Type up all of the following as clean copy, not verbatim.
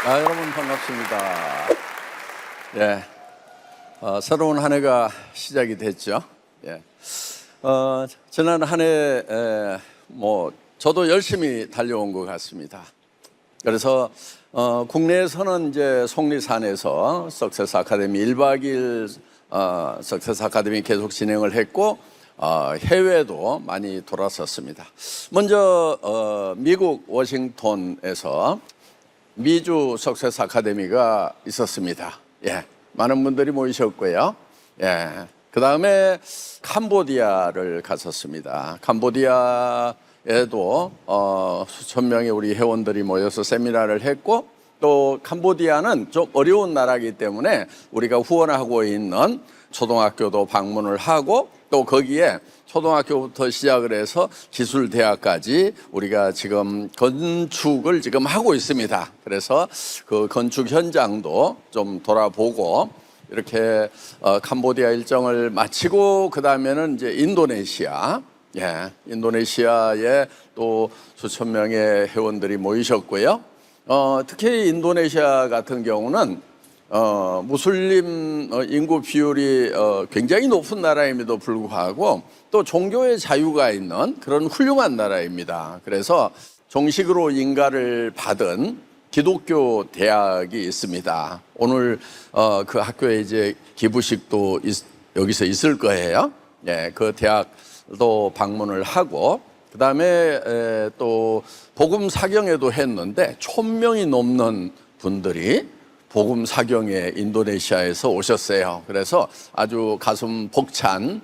여러분 반갑습니다. 예, 새로운 한 해가 시작이 됐죠. 예, 지난 한 해 저도 열심히 달려온 것 같습니다. 그래서 국내에서는 이제 속리산에서 석세스 아카데미 1박 2일 석세스 아카데미 계속 진행을 했고 해외도 많이 돌았었습니다. 먼저 미국 워싱턴에서 미주 석세스 아카데미가 있었습니다. 예, 많은 분들이 모이셨고요. 예, 그 다음에 캄보디아를 갔었습니다. 캄보디아에도 수천 명의 우리 회원들이 모여서 세미나를 했고, 또 캄보디아는 좀 어려운 나라이기 때문에 우리가 후원하고 있는 초등학교도 방문을 하고, 또 거기에 초등학교부터 시작을 해서 기술대학까지 우리가 지금 건축을 지금 하고 있습니다. 그래서 그 건축 현장도 좀 돌아보고 이렇게 캄보디아 일정을 마치고 그 다음에는 이제 인도네시아, 인도네시아에 또 수천 명의 회원들이 모이셨고요. 특히 인도네시아 같은 경우는 무슬림 인구 비율이 굉장히 높은 나라임에도 불구하고 또 종교의 자유가 있는 그런 훌륭한 나라입니다. 그래서 정식으로 인가를 받은 기독교 대학이 있습니다. 오늘 그 학교에 이제 기부식도 여기서 있을 거예요. 예, 그 대학도 방문을 하고 그 다음에 또 복음 사경회도 했는데 1,000명이 넘는 분들이 복음 사경에 인도네시아에서 오셨어요. 그래서 아주 가슴 벅찬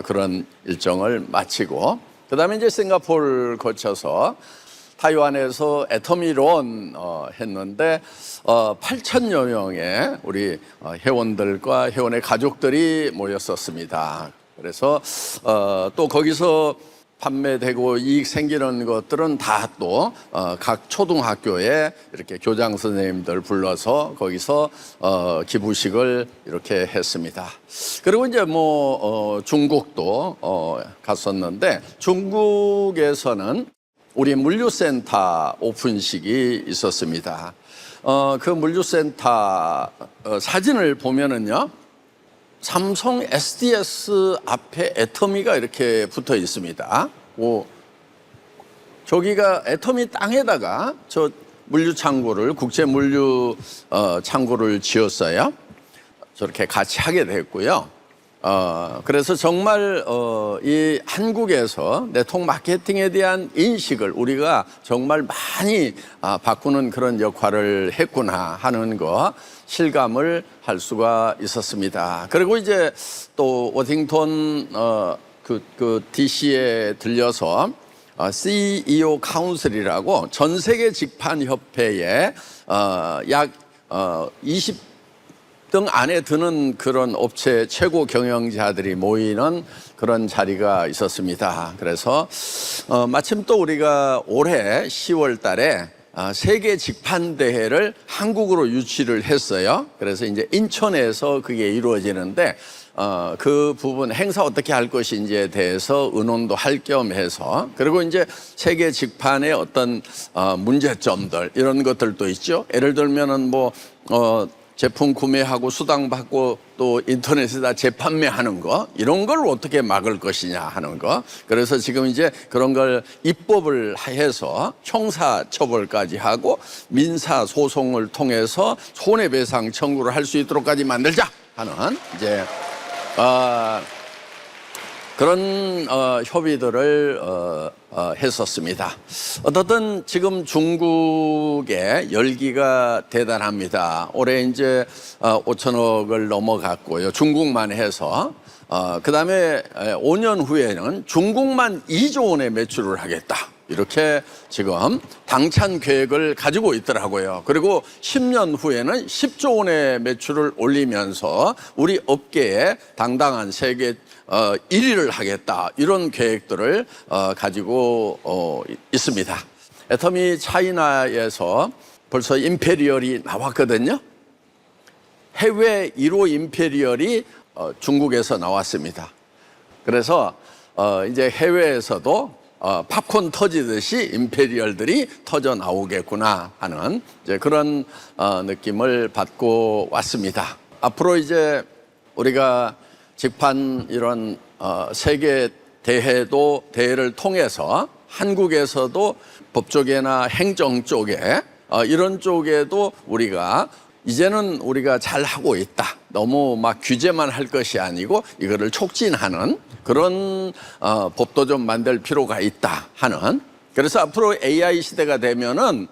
그런 일정을 마치고 그 다음에 이제 싱가포르를 거쳐서 타이완에서 애터미론 했는데 8,000여 명의 우리 회원들과 회원의 가족들이 모였었습니다. 그래서 또 거기서 판매되고 이익 생기는 것들은 다 또 각 초등학교에 이렇게 교장 선생님들 불러서 거기서 기부식을 이렇게 했습니다. 그리고 이제 중국도 갔었는데 중국에서는 우리 물류센터 오픈식이 있었습니다. 그 물류센터 사진을 보면은요, 삼성 SDS 앞에 애터미가 이렇게 붙어 있습니다. 저기가 애터미 땅에다가 저 물류 창고를, 국제 물류 창고를 지었어요. 저렇게 같이 하게 됐고요. 그래서 정말 이 한국에서 네트워크 마케팅에 대한 인식을 우리가 정말 많이 바꾸는 그런 역할을 했구나 하는 거 실감을 할 수가 있었습니다. 그리고 이제 또 워싱턴 DC에 들려서 CEO 카운슬이라고 전 세계 직판 협회에 약 20등 안에 드는 그런 업체 최고 경영자들이 모이는 그런 자리가 있었습니다. 그래서 마침 또 우리가 올해 10월 달에 세계 직판 대회를 한국으로 유치를 했어요. 그래서 이제 인천에서 그게 이루어지는데 그 부분 행사 어떻게 할 것인지에 대해서 의논도 할 겸 해서, 그리고 이제 세계 직판의 어떤 문제점들 이런 것들도 있죠. 예를 들면은 제품 구매하고 수당 받고 또 인터넷에다 재판매하는 거, 이런 걸 어떻게 막을 것이냐 하는 거. 그래서 지금 이제 그런 걸 입법을 해서 형사 처벌까지 하고 민사 소송을 통해서 손해배상 청구를 할 수 있도록까지 만들자 하는 이제 그런 협의들을 했었습니다. 어떻든 지금 중국의 열기가 대단합니다. 올해 이제 5천억을 넘어갔고요. 중국만 해서. 그 다음에 5년 후에는 중국만 2조 원의 매출을 하겠다. 이렇게 지금 당찬 계획을 가지고 있더라고요. 그리고 10년 후에는 10조 원의 매출을 올리면서 우리 업계에 당당한 세계 1위를 하겠다, 이런 계획들을 가지고 있습니다. 애터미 차이나에서 벌써 임페리얼이 나왔거든요. 해외 1호 임페리얼이 중국에서 나왔습니다. 그래서 이제 해외에서도 팝콘 터지듯이 임페리얼들이 터져 나오겠구나 하는 이제 그런 느낌을 받고 왔습니다. 앞으로 이제 우리가 직판 이런 세계 대회를 통해서 한국에서도 법 쪽이나 행정 쪽에 이런 쪽에도 우리가 이제는 우리가 잘 하고 있다. 너무 막 규제만 할 것이 아니고 이거를 촉진하는 그런 법도 좀 만들 필요가 있다 하는. 그래서 앞으로 AI 시대가 되면은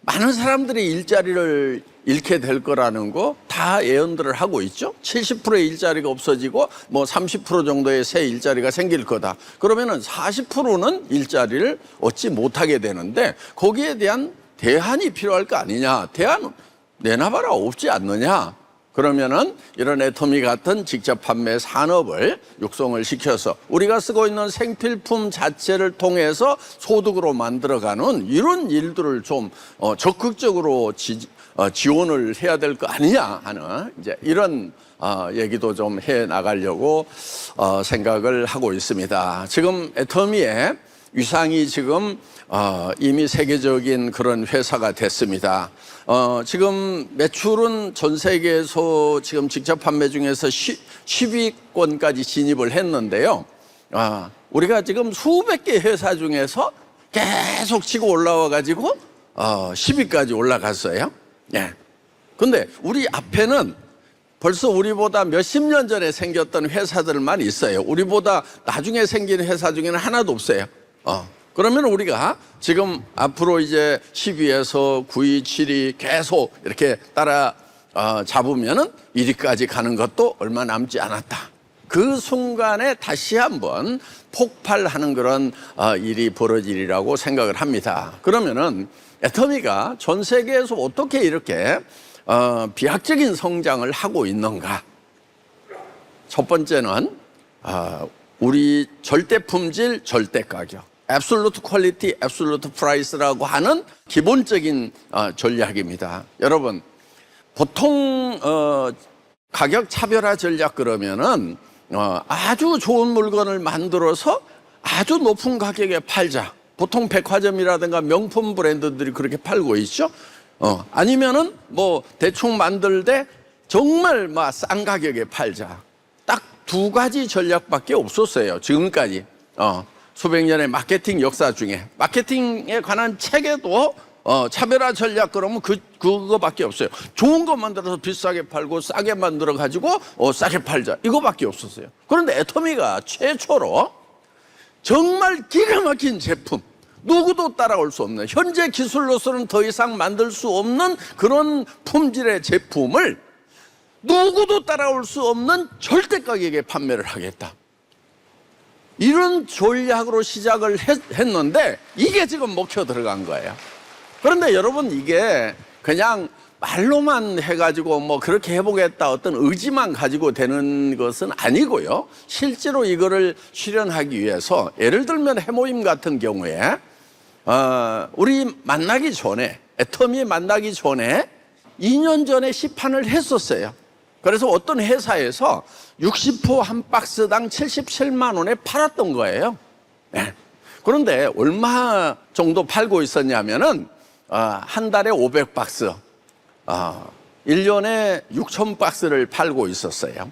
많은 사람들이 일자리를 잃게 될 거라는 거 다 예언들을 하고 있죠. 70%의 일자리가 없어지고 뭐 30% 정도의 새 일자리가 생길 거다. 그러면은 40%는 일자리를 얻지 못하게 되는데 거기에 대한 대안이 필요할 거 아니냐. 대안 내놔봐라 없지 않느냐. 그러면은 이런 애터미 같은 직접 판매 산업을 육성을 시켜서 우리가 쓰고 있는 생필품 자체를 통해서 소득으로 만들어가는 이런 일들을 좀 적극적으로 지원을 해야 될 거 아니냐 하는 이제 이런 얘기도 좀 해 나가려고 생각을 하고 있습니다. 지금 애터미의 위상이 지금 이미 세계적인 그런 회사가 됐습니다. 지금 매출은 전 세계에서 지금 직접 판매 중에서 10위권까지 진입을 했는데요. 우리가 지금 수백 개 회사 중에서 계속 치고 올라와 가지고 10위까지 올라갔어요. 예. 근데 우리 앞에는 벌써 우리보다 몇십 년 전에 생겼던 회사들만 있어요. 우리보다 나중에 생긴 회사 중에는 하나도 없어요. 그러면 우리가 지금 앞으로 이제 10위에서 9위, 7위 계속 이렇게 따라 잡으면은 1위까지 가는 것도 얼마 남지 않았다. 그 순간에 다시 한번 폭발하는 그런 일이 벌어지리라고 생각을 합니다. 그러면은 애터미가 전 세계에서 어떻게 이렇게 비약적인 성장을 하고 있는가? 첫 번째는 우리 절대 품질, 절대 가격. Absolute Quality, Absolute Price라고 하는 기본적인 전략입니다. 여러분, 보통 가격 차별화 전략 그러면은 아주 좋은 물건을 만들어서 아주 높은 가격에 팔자. 보통 백화점이라든가 명품 브랜드들이 그렇게 팔고 있죠. 아니면은 뭐 대충 만들되 정말 막 싼 가격에 팔자. 딱 두 가지 전략밖에 없었어요. 지금까지. 수백 년의 마케팅 역사 중에 마케팅에 관한 책에도 차별화 전략 그러면 그거밖에 없어요. 좋은 거 만들어서 비싸게 팔고 싸게 만들어 가지고 싸게 팔자 이거밖에 없었어요. 그런데 애터미가 최초로 정말 기가 막힌 제품, 누구도 따라올 수 없는 현재 기술로서는 더 이상 만들 수 없는 그런 품질의 제품을 누구도 따라올 수 없는 절대 가격에 판매를 하겠다. 이런 전략으로 시작을 했는데 이게 지금 먹혀 들어간 거예요. 그런데 여러분 이게 그냥 말로만 해가지고 뭐 그렇게 해보겠다 어떤 의지만 가지고 되는 것은 아니고요. 실제로 이거를 실현하기 위해서 예를 들면 해모임 같은 경우에 우리 만나기 전에 애터미 만나기 전에 2년 전에 시판을 했었어요. 그래서 어떤 회사에서 60호 한 박스당 77만 원에 팔았던 거예요. 네. 그런데 얼마 정도 팔고 있었냐면은 한 달에 500박스, 1년에 6천 박스를 팔고 있었어요.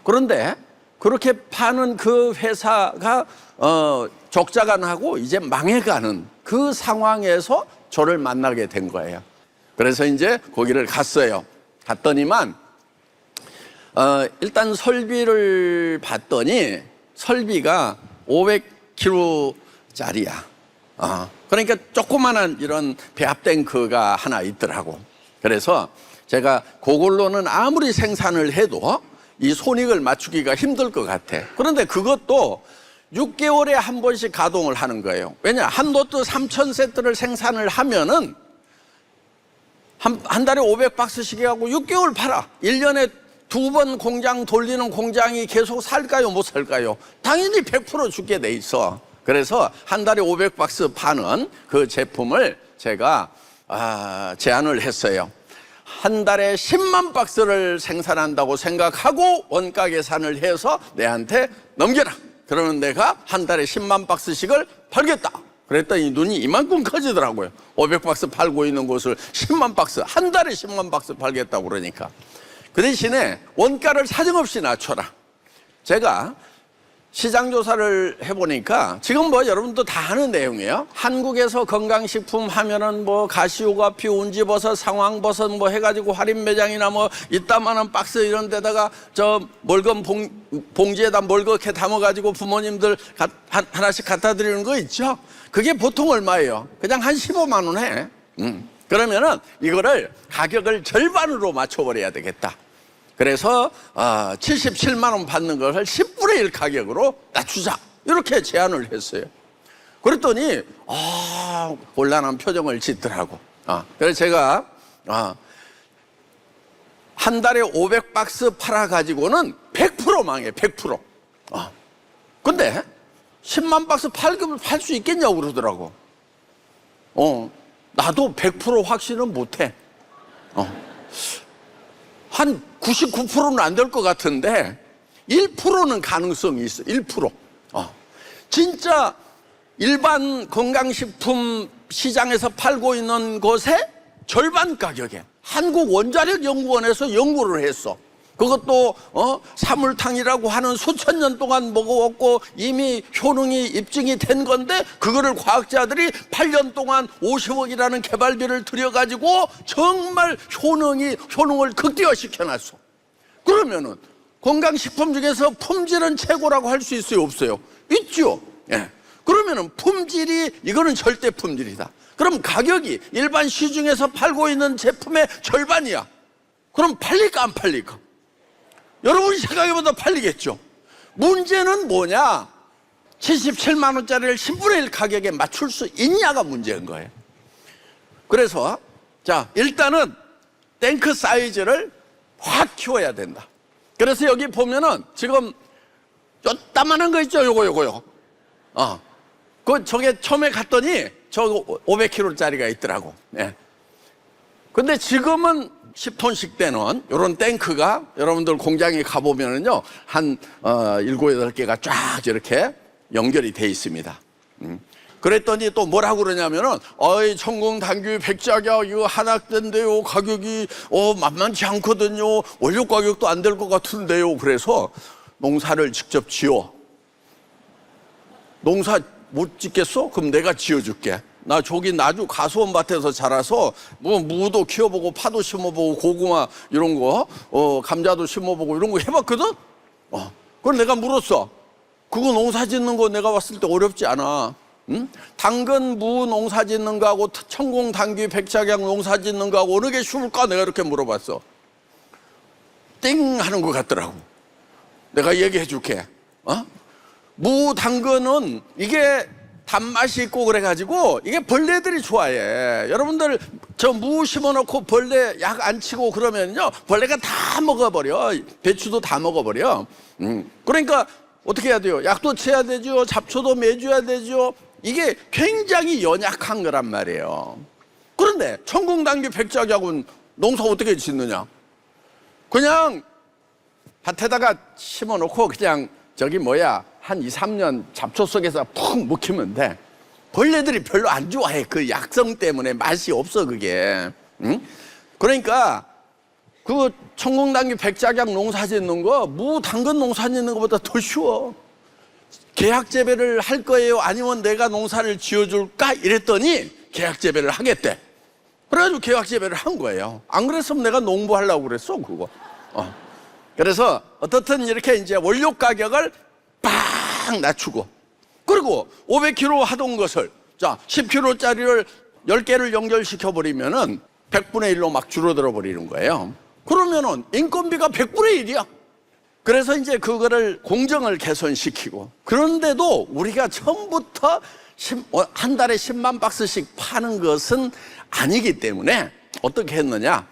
그런데 그렇게 파는 그 회사가 적자가 나고 이제 망해가는 그 상황에서 저를 만나게 된 거예요. 그래서 이제 거기를 갔어요. 갔더니만 일단 설비를 봤더니 설비가 500kg짜리야. 그러니까 조그마한 이런 배합탱크가 하나 있더라고. 그래서 제가 그걸로는 아무리 생산을 해도 이 손익을 맞추기가 힘들 것 같아. 그런데 그것도 6개월에 한 번씩 가동을 하는 거예요. 왜냐? 한 로트 3,000세트를 생산을 하면은 한 달에 500박스씩 하고 6개월 팔아. 1년에 2번 공장 돌리는 공장이 계속 살까요? 못 살까요? 당연히 100% 죽게 돼 있어. 그래서 한 달에 500박스 파는 그 제품을 제가 제안을 했어요. 한 달에 10만 박스를 생산한다고 생각하고 원가 계산을 해서 내한테 넘겨라. 그러면 내가 한 달에 10만 박스씩을 팔겠다. 그랬더니 눈이 이만큼 커지더라고요. 500박스 팔고 있는 곳을 10만 박스, 한 달에 10만 박스 팔겠다고 그러니까. 그 대신에 원가를 사정없이 낮춰라. 제가 시장 조사를 해보니까 지금 뭐 여러분도 다 아는 내용이에요. 한국에서 건강식품 하면은 뭐 가시오가피, 온지버섯, 상황버섯 뭐 해가지고 할인 매장이나 뭐 이따만한 박스 이런 데다가 저 멀건 봉지에다 멀겋게 담아가지고 부모님들 하나씩 갖다 드리는 거 있죠. 그게 보통 얼마예요? 그냥 한 15만 원 해. 그러면은 이거를 가격을 절반으로 맞춰버려야 되겠다. 그래서 77만 원 받는 것을 10분의 1 가격으로 낮추자 이렇게 제안을 했어요. 그랬더니 곤란한 표정을 짓더라고. 그래서 제가 한 달에 500박스 팔아가지고는 100% 망해. 100%. 근데 10만 박스 팔 수 있겠냐고 그러더라고. 나도 100% 확신은 못해. 한 99%는 안 될 것 같은데 1%는 가능성이 있어. 1%. 진짜 일반 건강식품 시장에서 팔고 있는 것의 절반 가격에 한국원자력연구원에서 연구를 했어. 그것도 사물탕이라고 하는 수천 년 동안 먹어왔고 이미 효능이 입증이 된 건데 그거를 과학자들이 8년 동안 50억이라는 개발비를 들여가지고 정말 효능을 극대화시켜놨어. 그러면은 건강식품 중에서 품질은 최고라고 할 수 있어요, 없어요? 있죠. 예. 그러면은 품질이 이거는 절대 품질이다. 그럼 가격이 일반 시중에서 팔고 있는 제품의 절반이야. 그럼 팔릴까 안 팔릴까? 여러분이 생각해보다 팔리겠죠. 문제는 뭐냐? 77만 원짜리를 10분의 1 가격에 맞출 수 있냐가 문제인 거예요. 그래서 자 일단은 탱크 사이즈를 확 키워야 된다. 그래서 여기 보면은 지금 요따만한 거 있죠? 요거요. 저게 처음에 갔더니 저 500kg짜리가 있더라고. 예. 근데 지금은 10톤씩 되는 이런 탱크가 여러분들 공장에 가보면은요, 한 7, 8개가 쫙 이렇게 연결이 돼 있습니다. 그랬더니 또 뭐라고 그러냐면은, 천공당귀 백작약 이거 한약대인데요. 가격이 만만치 않거든요. 원료 가격도 안 될 것 같은데요. 그래서 농사를 직접 지어. 농사 못 짓겠어? 그럼 내가 지어줄게. 나 저기 나주 가수원 밭에서 자라서 뭐 무도 키워보고 파도 심어보고 고구마 이런 거 감자도 심어보고 이런 거 해봤거든. 그걸 내가 물었어. 그거 농사 짓는 거 내가 봤을 때 어렵지 않아. 응? 당근 무 농사 짓는 거하고 천공당귀 백작약 농사 짓는 거하고 어느 게 쉬울까 내가 이렇게 물어봤어. 띵 하는 것 같더라고. 내가 얘기해 줄게. 무 당근은 이게 단맛이 있고 그래가지고 이게 벌레들이 좋아해. 여러분들 저 무 심어놓고 벌레 약 안 치고 그러면요 벌레가 다 먹어버려. 배추도 다 먹어버려. 그러니까 어떻게 해야 돼요? 약도 쳐야 되죠. 잡초도 매줘야 되죠. 이게 굉장히 연약한 거란 말이에요. 그런데 천공당귀 백작약은 농사 어떻게 짓느냐? 그냥 밭에다가 심어놓고 그냥 한 2, 3년 잡초 속에서 푹 묵히면 돼. 벌레들이 별로 안 좋아해. 그 약성 때문에 맛이 없어 그게. 응? 그러니까 그 천공당귀 백작약 농사 짓는 거 무 당근 농사 짓는 것보다 더 쉬워. 계약 재배를 할 거예요? 아니면 내가 농사를 지어줄까? 이랬더니 계약 재배를 하겠대. 그래가지고 계약 재배를 한 거예요. 안 그랬으면 내가 농부하려고 그랬어 그거. 그래서 어떻든 이렇게 이제 원료 가격을 빡 낮추고, 그리고 500kg 하던 것을 10kg짜리를 10개를 연결시켜 버리면은 100분의 1로 막 줄어들어 버리는 거예요. 그러면은 인건비가 100분의 1이야. 그래서 이제 그거를 공정을 개선시키고, 그런데도 우리가 처음부터 한 달에 10만 박스씩 파는 것은 아니기 때문에 어떻게 했느냐?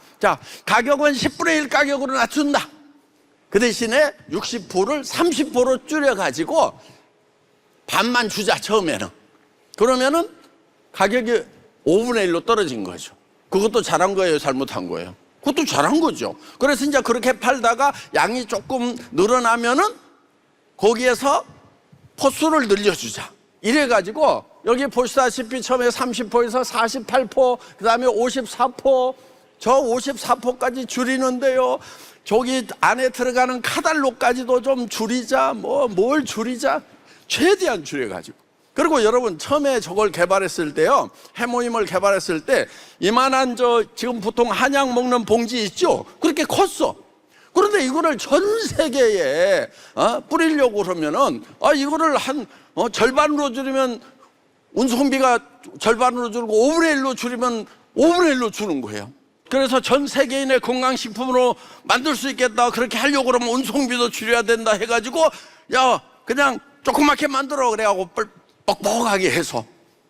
가격은 10분의 1 가격으로 낮춘다. 그 대신에 60%를 30%로 줄여가지고 반만 주자, 처음에는. 그러면은 가격이 5분의 1로 떨어진 거죠. 그것도 잘한 거예요, 잘못한 거예요? 그것도 잘한 거죠. 그래서 이제 그렇게 팔다가 양이 조금 늘어나면은 거기에서 포수를 늘려주자. 이래가지고 여기 보시다시피 처음에 30포에서 48포, 그 다음에 54포, 저 54포까지 줄이는데요. 저기 안에 들어가는 카달로까지도 좀 줄이자, 뭘 줄이자. 최대한 줄여가지고. 그리고 여러분 처음에 저걸 개발했을 때요, 해모임을 개발했을 때 이만한 지금 보통 한약 먹는 봉지 있죠? 그렇게 컸어. 그런데 이거를 전 세계에 뿌리려고 그러면은 이거를 한 절반으로 줄이면 운송비가 절반으로 줄고 5분의 1로 줄이면 5분의 1로 주는 거예요. 그래서 전 세계인의 건강식품으로 만들 수 있겠다. 그렇게 하려고 그러면 운송비도 줄여야 된다 해가지고 야 그냥 조그맣게 만들어 그래갖고 뻑뻑하게 해서,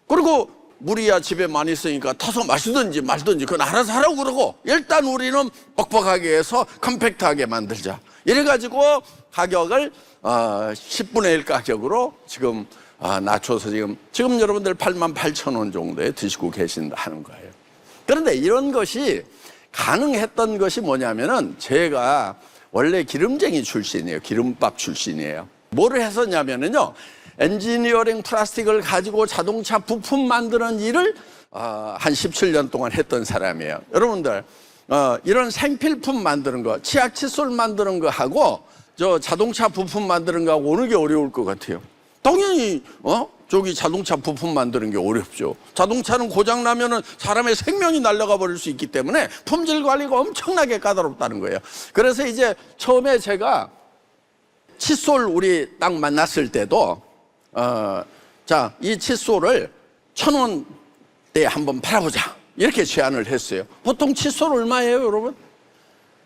그리고 물이야 집에 많이 있으니까 타서 마시든지 말든지 그건 알아서 하라고 그러고, 일단 우리는 뻑뻑하게 해서 컴팩트하게 만들자. 이래가지고 가격을 10분의 1 가격으로 지금 낮춰서 지금 여러분들 88,000원 정도에 드시고 계신다는 거예요. 그런데 이런 것이 가능했던 것이 뭐냐면은 제가 원래 기름쟁이 출신이에요. 기름밥 출신이에요. 뭐를 했었냐면은요, 엔지니어링 플라스틱을 가지고 자동차 부품 만드는 일을 한 17년 동안 했던 사람이에요. 여러분들 이런 생필품 만드는 거, 치약 칫솔 만드는 거 하고 저 자동차 부품 만드는 거하고 어느 게 어려울 것 같아요? 당연히 저기 자동차 부품 만드는 게 어렵죠. 자동차는 고장 나면은 사람의 생명이 날아가 버릴 수 있기 때문에 품질 관리가 엄청나게 까다롭다는 거예요. 그래서 이제 처음에 제가 칫솔 우리 딱 만났을 때도 자, 이 칫솔을 1,000원대에 한번 팔아보자 이렇게 제안을 했어요. 보통 칫솔 얼마예요, 여러분?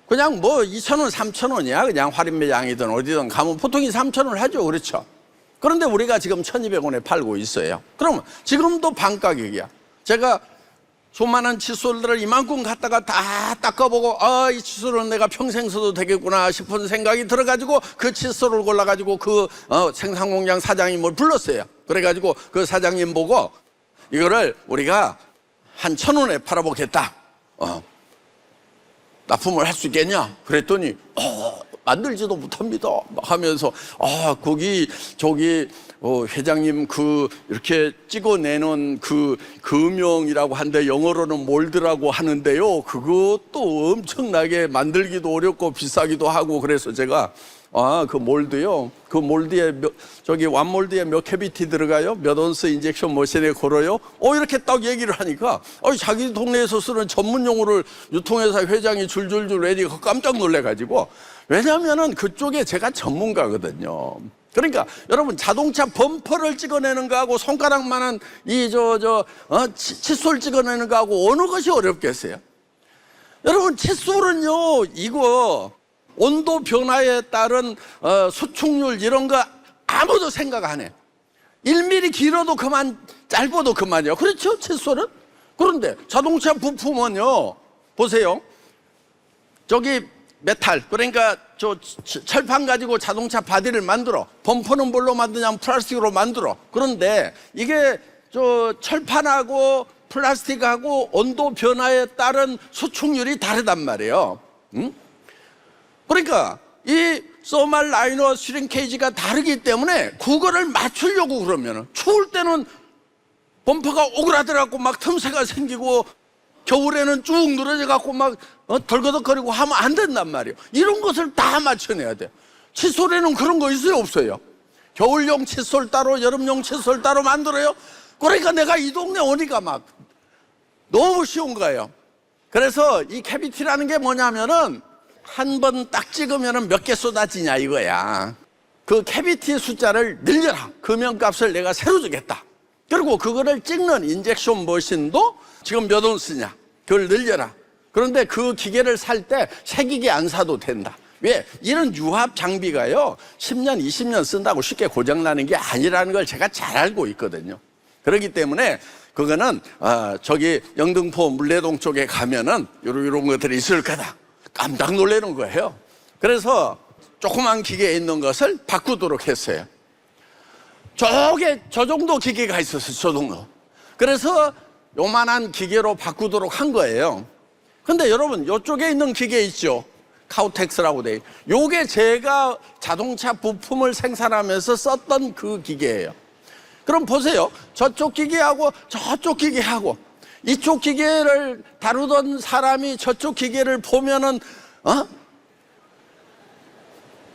그냥 2,000원, 3,000원이야. 그냥 할인 매장이든 어디든 가면 보통이 3,000원을 하죠, 그렇죠? 그런데 우리가 지금 1,200원에 팔고 있어요. 그러면 지금도 반가격이야. 제가 수많은 칫솔들을 이만큼 갖다가 다 닦아보고 이 칫솔은 내가 평생 써도 되겠구나 싶은 생각이 들어가지고 그 칫솔을 골라가지고 그 생산공장 사장님을 불렀어요. 그래가지고 그 사장님 보고 이거를 우리가 한 1,000원에 팔아보겠다. 납품을 할 수 있겠냐? 그랬더니 만들지도 못합니다 하면서 거기 저기 회장님 이렇게 찍어내는 그 금형이라고 하는데 영어로는 몰드라고 하는데요, 그것도 엄청나게 만들기도 어렵고 비싸기도 하고, 그래서 제가 그 몰드요, 그 몰드에 저기 완몰드에 몇 캐비티 들어가요? 몇 온스 인젝션 머신에 걸어요? 이렇게 딱 얘기를 하니까 자기 동네에서 쓰는 전문 용어를 유통회사 회장이 줄줄줄 내니까 깜짝 놀래가지고, 왜냐하면은 그쪽에 제가 전문가거든요. 그러니까 여러분 자동차 범퍼를 찍어내는 거하고 손가락만한 칫솔 찍어내는 거하고 어느 것이 어렵겠어요? 여러분 칫솔은요, 이거 온도 변화에 따른 수축률 이런 거 아무도 생각 안 해. 1mm 길어도 그만, 짧아도 그만이요. 그렇죠, 칫솔은? 그런데 자동차 부품은요, 보세요. 저기 메탈, 그러니까 철판 가지고 자동차 바디를 만들어. 범퍼는 뭘로 만드냐면 플라스틱으로 만들어. 그런데 이게 철판하고 플라스틱하고 온도 변화에 따른 수축률이 다르단 말이에요. 그러니까 이 소말 라이너 슈링케이지가 다르기 때문에 그거를 맞추려고 그러면 추울 때는 범퍼가 오그라들어갖고 막 틈새가 생기고 겨울에는 쭉 늘어져 갖고 막 덜거덕거리고 하면 안 된단 말이에요. 이런 것을 다 맞춰내야 돼요. 칫솔에는 그런 거 있어요, 없어요? 겨울용 칫솔 따로 여름용 칫솔 따로 만들어요. 그러니까 내가 이 동네 오니까 막 너무 쉬운 거예요. 그래서 이 캐비티라는 게 뭐냐면은 한 번 딱 찍으면은 몇 개 쏟아지냐 이거야. 그 캐비티 숫자를 늘려라. 금연값을 내가 새로 주겠다. 그리고 그거를 찍는 인젝션 머신도 지금 몇 온스냐, 그걸 늘려라. 그런데 그 기계를 살 때 새 기계 안 사도 된다. 왜? 이런 유압 장비가요 10년 20년 쓴다고 쉽게 고장나는 게 아니라는 걸 제가 잘 알고 있거든요. 그렇기 때문에 그거는 저기 영등포 물레동 쪽에 가면은 이런 것들이 있을 거다. 깜짝 놀라는 거예요. 그래서 조그만 기계에 있는 것을 바꾸도록 했어요. 저 정도 기계가 있었어요, 저 정도. 그래서 요만한 기계로 바꾸도록 한 거예요. 근데 여러분, 이쪽에 있는 기계 있죠? 카우텍스라고 돼. 요게 제가 자동차 부품을 생산하면서 썼던 그 기계예요. 그럼 보세요. 저쪽 기계하고 저쪽 기계하고 이쪽 기계를 다루던 사람이 저쪽 기계를 보면은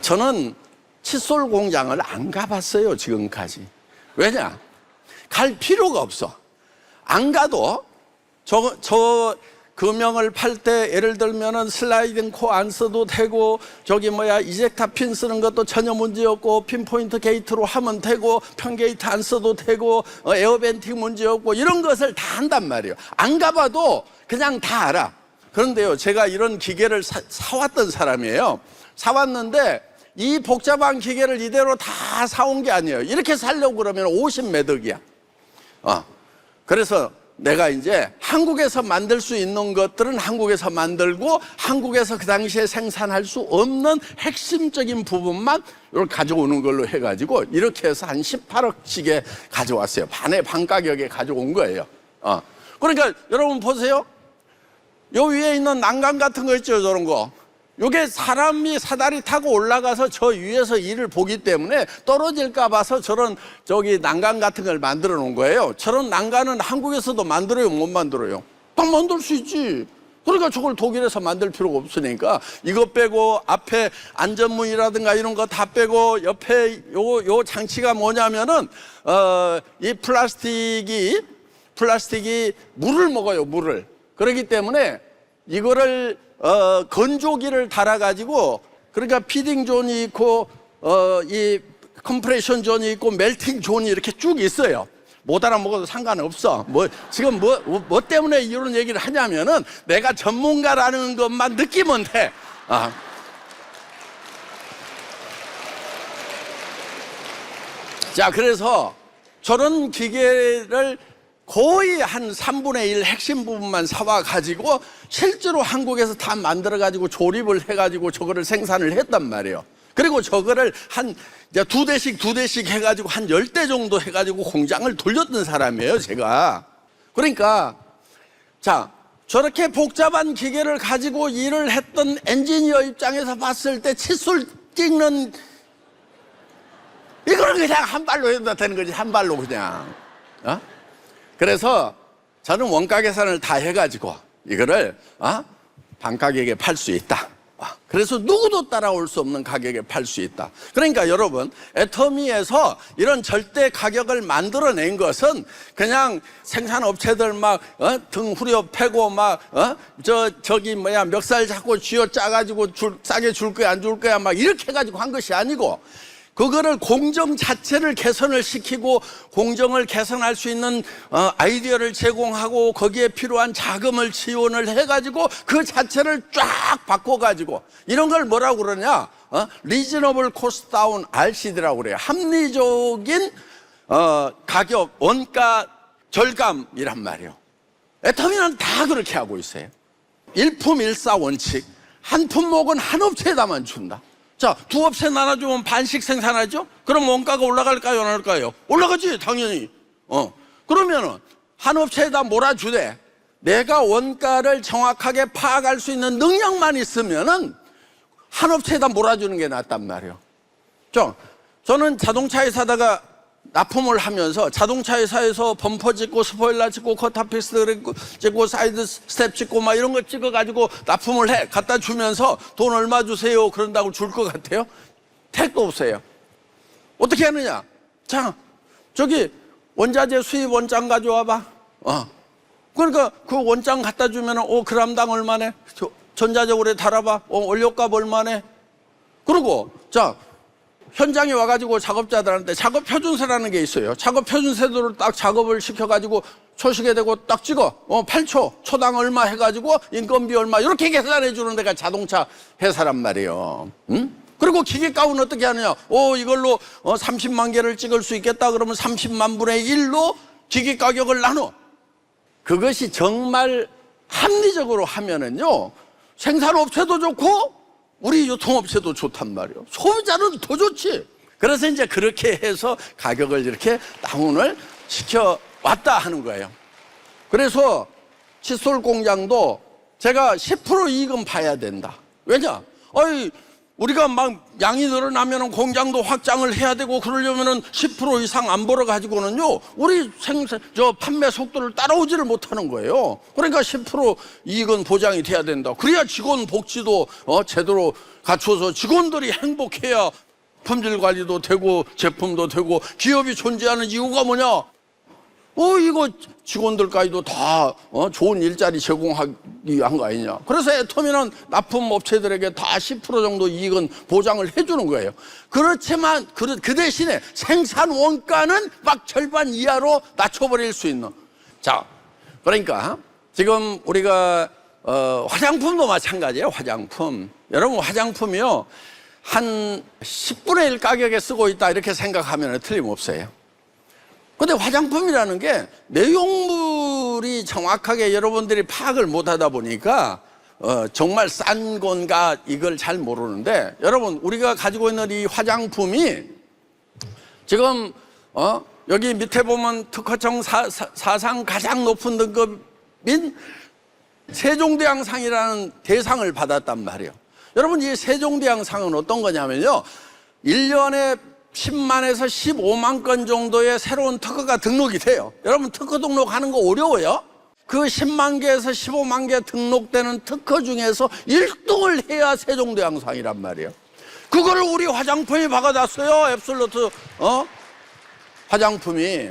저는 칫솔 공장을 안 가봤어요, 지금까지. 왜냐? 갈 필요가 없어. 안 가도 저 금형을 팔 때 예를 들면은 슬라이딩 코어 안 써도 되고 이젝타 핀 쓰는 것도 전혀 문제 없고 핀포인트 게이트로 하면 되고 편 게이트 안 써도 되고 에어벤팅 문제 없고 이런 것을 다 한단 말이에요. 안 가봐도 그냥 다 알아. 그런데요, 제가 이런 기계를 사왔던 사람이에요. 사왔는데 이 복잡한 기계를 이대로 다 사온 게 아니에요. 이렇게 살려고 그러면 50매덕이야. 그래서 내가 이제 한국에서 만들 수 있는 것들은 한국에서 만들고 한국에서 그 당시에 생산할 수 없는 핵심적인 부분만 이걸 가져오는 걸로 해가지고 이렇게 해서 한 18억씩에 가져왔어요. 반의 반 가격에 가져온 거예요. 그러니까 여러분 보세요. 요 위에 있는 난간 같은 거 있죠, 저런 거. 요게 사람이 사다리 타고 올라가서 저 위에서 일을 보기 때문에 떨어질까 봐서 저런 난간 같은 걸 만들어 놓은 거예요. 저런 난간은 한국에서도 만들어요, 못 만들어요? 딱 만들 수 있지. 그러니까 저걸 독일에서 만들 필요가 없으니까 이거 빼고 앞에 안전문이라든가 이런 거 다 빼고 옆에 요 장치가 뭐냐면은 이 플라스틱이 물을 먹어요, 물을. 그렇기 때문에 이거를 건조기를 달아가지고, 그러니까 피딩 존이 있고, 이 컴프레션 존이 있고, 멜팅 존이 이렇게 쭉 있어요. 못 알아먹어도 상관없어. 지금 뭐 때문에 이런 얘기를 하냐면은 내가 전문가라는 것만 느끼면 돼. 자, 그래서 저런 기계를 거의 한 3분의 1 핵심 부분만 사와가지고 실제로 한국에서 다 만들어가지고 조립을 해가지고 저거를 생산을 했단 말이에요. 그리고 저거를 이제 두 대씩 해가지고 한 10대 정도 해가지고 공장을 돌렸던 사람이에요, 제가. 그러니까, 자, 저렇게 복잡한 기계를 가지고 일을 했던 엔지니어 입장에서 봤을 때 칫솔 찍는, 이거는 그냥 한 발로 해도 되는 거지, 한 발로 그냥. 그래서 저는 원가 계산을 다 해가지고 이거를 반가격에 팔 수 있다. 그래서 누구도 따라올 수 없는 가격에 팔 수 있다. 그러니까 여러분, 애터미에서 이런 절대 가격을 만들어낸 것은 그냥 생산업체들 등 후려 패고 멱살 잡고 쥐어 짜가지고 싸게 줄 거야 안 줄 거야 이렇게 해가지고 한 것이 아니고, 그거를 공정 자체를 개선을 시키고 공정을 개선할 수 있는 아이디어를 제공하고 거기에 필요한 자금을 지원을 해가지고 그 자체를 쫙 바꿔가지고 이런 걸 뭐라고 그러냐? Reasonable Cost Down RCD라고 그래요. 합리적인 가격, 원가 절감이란 말이에요. 애터미는 다 그렇게 하고 있어요. 일품일사 원칙. 한 품목은 한 업체에다만 준다. 자, 두 업체 나눠주면 반씩 생산하죠? 그럼 원가가 올라갈까요, 안 올라갈까요? 올라가지, 당연히. 그러면은 한 업체에다 몰아주되 내가 원가를 정확하게 파악할 수 있는 능력만 있으면은 한 업체에다 몰아주는 게 낫단 말이에요. 저는 자동차 회사다가 납품을 하면서 자동차 회사에서 범퍼 찍고 스포일러 찍고 커터피스 찍고 사이드 스텝 찍고 이런 거 찍어가지고 납품을 해 갖다 주면서 돈 얼마 주세요 그런다고 줄 것 같아요? 택도 없어요. 어떻게 하느냐? 자, 저기 원자재 수입 원장 가져와봐. 그러니까 그 원장 갖다 주면은 그람당 얼마네? 전자적으로 달아봐. 원료값 얼마네? 그리고 자, 현장에 와가지고 작업자들한테 작업 표준세라는 게 있어요. 작업 표준세대로 딱 작업을 시켜가지고 초시계 대고 딱 찍어. 8초, 초당 얼마 해가지고 인건비 얼마 이렇게 계산해 주는 데가 자동차 회사란 말이에요. 그리고 기계값은 어떻게 하느냐? 이걸로 30만 개를 찍을 수 있겠다 그러면 30만 분의 1로 기계 가격을 나눠. 그것이 정말 합리적으로 하면은요, 생산업체도 좋고 우리 유통업체도 좋단 말이에요. 소비자는 더 좋지. 그래서 이제 그렇게 해서 가격을 이렇게 다운을 시켜왔다 하는 거예요. 그래서 칫솔 공장도 제가 10% 이익은 봐야 된다. 왜냐? 아이, 우리가 막 양이 늘어나면 공장도 확장을 해야 되고 그러려면은 10% 이상 안 벌어 가지고는요 우리 판매 속도를 따라오지를 못하는 거예요. 그러니까 10% 이익은 보장이 돼야 된다. 그래야 직원 복지도 제대로 갖춰서 직원들이 행복해야 품질 관리도 되고 제품도 되고 기업이 존재하는 이유가 뭐냐? 이거 직원들까지도 다 좋은 일자리 제공하기 위한 거 아니냐. 그래서 애터미는 납품 업체들에게 다 10% 정도 이익은 보장을 해주는 거예요. 그렇지만 그 대신에 생산 원가는 막 절반 이하로 낮춰버릴 수 있는. 자, 그러니까 지금 우리가 화장품도 마찬가지예요. 화장품. 여러분, 화장품이요 한 10분의 1 가격에 쓰고 있다 이렇게 생각하면 틀림없어요. 근데 화장품이라는 게 내용물이 정확하게 여러분들이 파악을 못 하다 보니까 정말 싼 건가 이걸 잘 모르는데, 여러분 우리가 가지고 있는 이 화장품이 지금 여기 밑에 보면 특허청 사상 가장 높은 등급인 세종대왕상이라는 대상을 받았단 말이에요. 여러분, 이 세종대왕상은 어떤 거냐면요 1년에 10만에서 15만 건 정도의 새로운 특허가 등록이 돼요. 여러분, 특허 등록하는 거 어려워요? 그 10만 개에서 15만 개 등록되는 특허 중에서 1등을 해야 세종대왕상이란 말이에요. 그거를 우리 화장품이 받아놨어요. 앱솔루트 화장품이.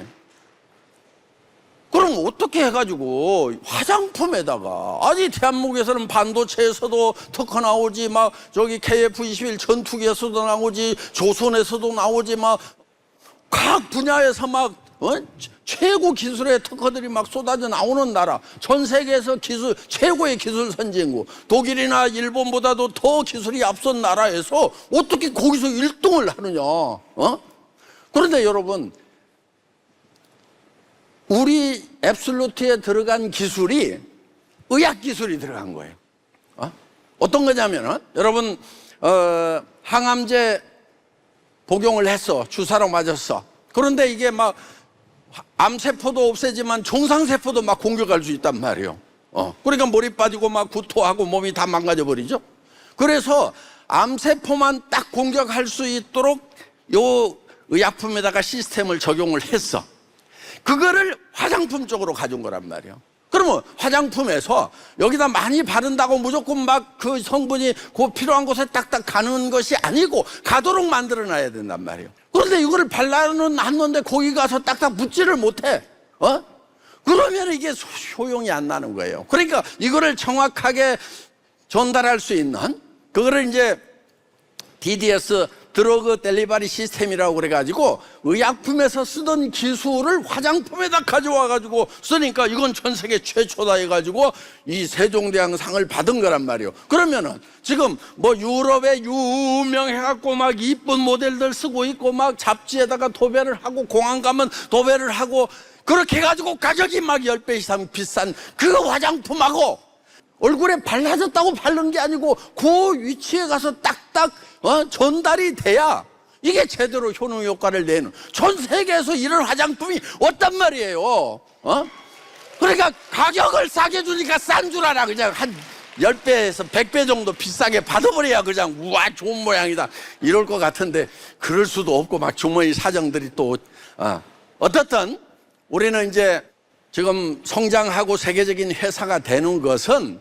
그럼 어떻게 해가지고 화장품에다가, 아니 대한민국에서는 반도체에서도 특허 나오지, 막 저기 KF-21 전투기에서도 나오지, 조선에서도 나오지, 막 각 분야에서 막 최고 기술의 특허들이 막 쏟아져 나오는 나라, 전 세계에서 최고의 기술 선진국, 독일이나 일본보다도 더 기술이 앞선 나라에서 어떻게 거기서 1등을 하느냐. 그런데 여러분, 우리 앱솔루트에 들어간 기술이 의학 기술이 들어간 거예요. 어떤 거냐면은, 여러분 항암제 복용을 했어. 주사로 맞았어. 그런데 이게 막 암세포도 없애지만 정상세포도 막 공격할 수 있단 말이에요. 그러니까 머리 빠지고 막 구토하고 몸이 다 망가져 버리죠. 그래서 암세포만 딱 공격할 수 있도록 요 의약품에다가 시스템을 적용을 했어. 그거를 화장품 쪽으로 가져온 거란 말이에요. 그러면 화장품에서 여기다 많이 바른다고 무조건 막 그 성분이 그 필요한 곳에 딱딱 가는 것이 아니고 가도록 만들어 놔야 된단 말이에요. 그런데 이거를 발라는 놨는데 거기 가서 딱딱 붙지를 못해. 그러면 이게 효용이 안 나는 거예요. 그러니까 이거를 정확하게 전달할 수 있는, 그거를 이제 DDS 드러그 델리버리 시스템이라고 그래가지고 의약품에서 쓰던 기술을 화장품에다 가져와 가지고 쓰니까 이건 전 세계 최초다 해가지고 이 세종대왕상을 받은 거란 말이에요. 그러면은 지금 뭐 유럽에 유명해갖고 막 이쁜 모델들 쓰고 있고 막 잡지에다가 도배를 하고 공항 가면 도배를 하고 그렇게 해가지고 가격이 막 10배 이상 비싼 그 화장품하고 얼굴에 발라졌다고 바른 게 아니고 그 위치에 가서 딱딱 전달이 돼야 이게 제대로 효능 효과를 내는, 전 세계에서 이런 화장품이 없단 말이에요. 그러니까 가격을 싸게 주니까 싼 줄 알아. 그냥 한 10배에서 100배 정도 비싸게 받아버려야 그냥 우와 좋은 모양이다 이럴 것 같은데 그럴 수도 없고 막 주머니 사정들이 또 어떻든 우리는 이제 지금 성장하고 세계적인 회사가 되는 것은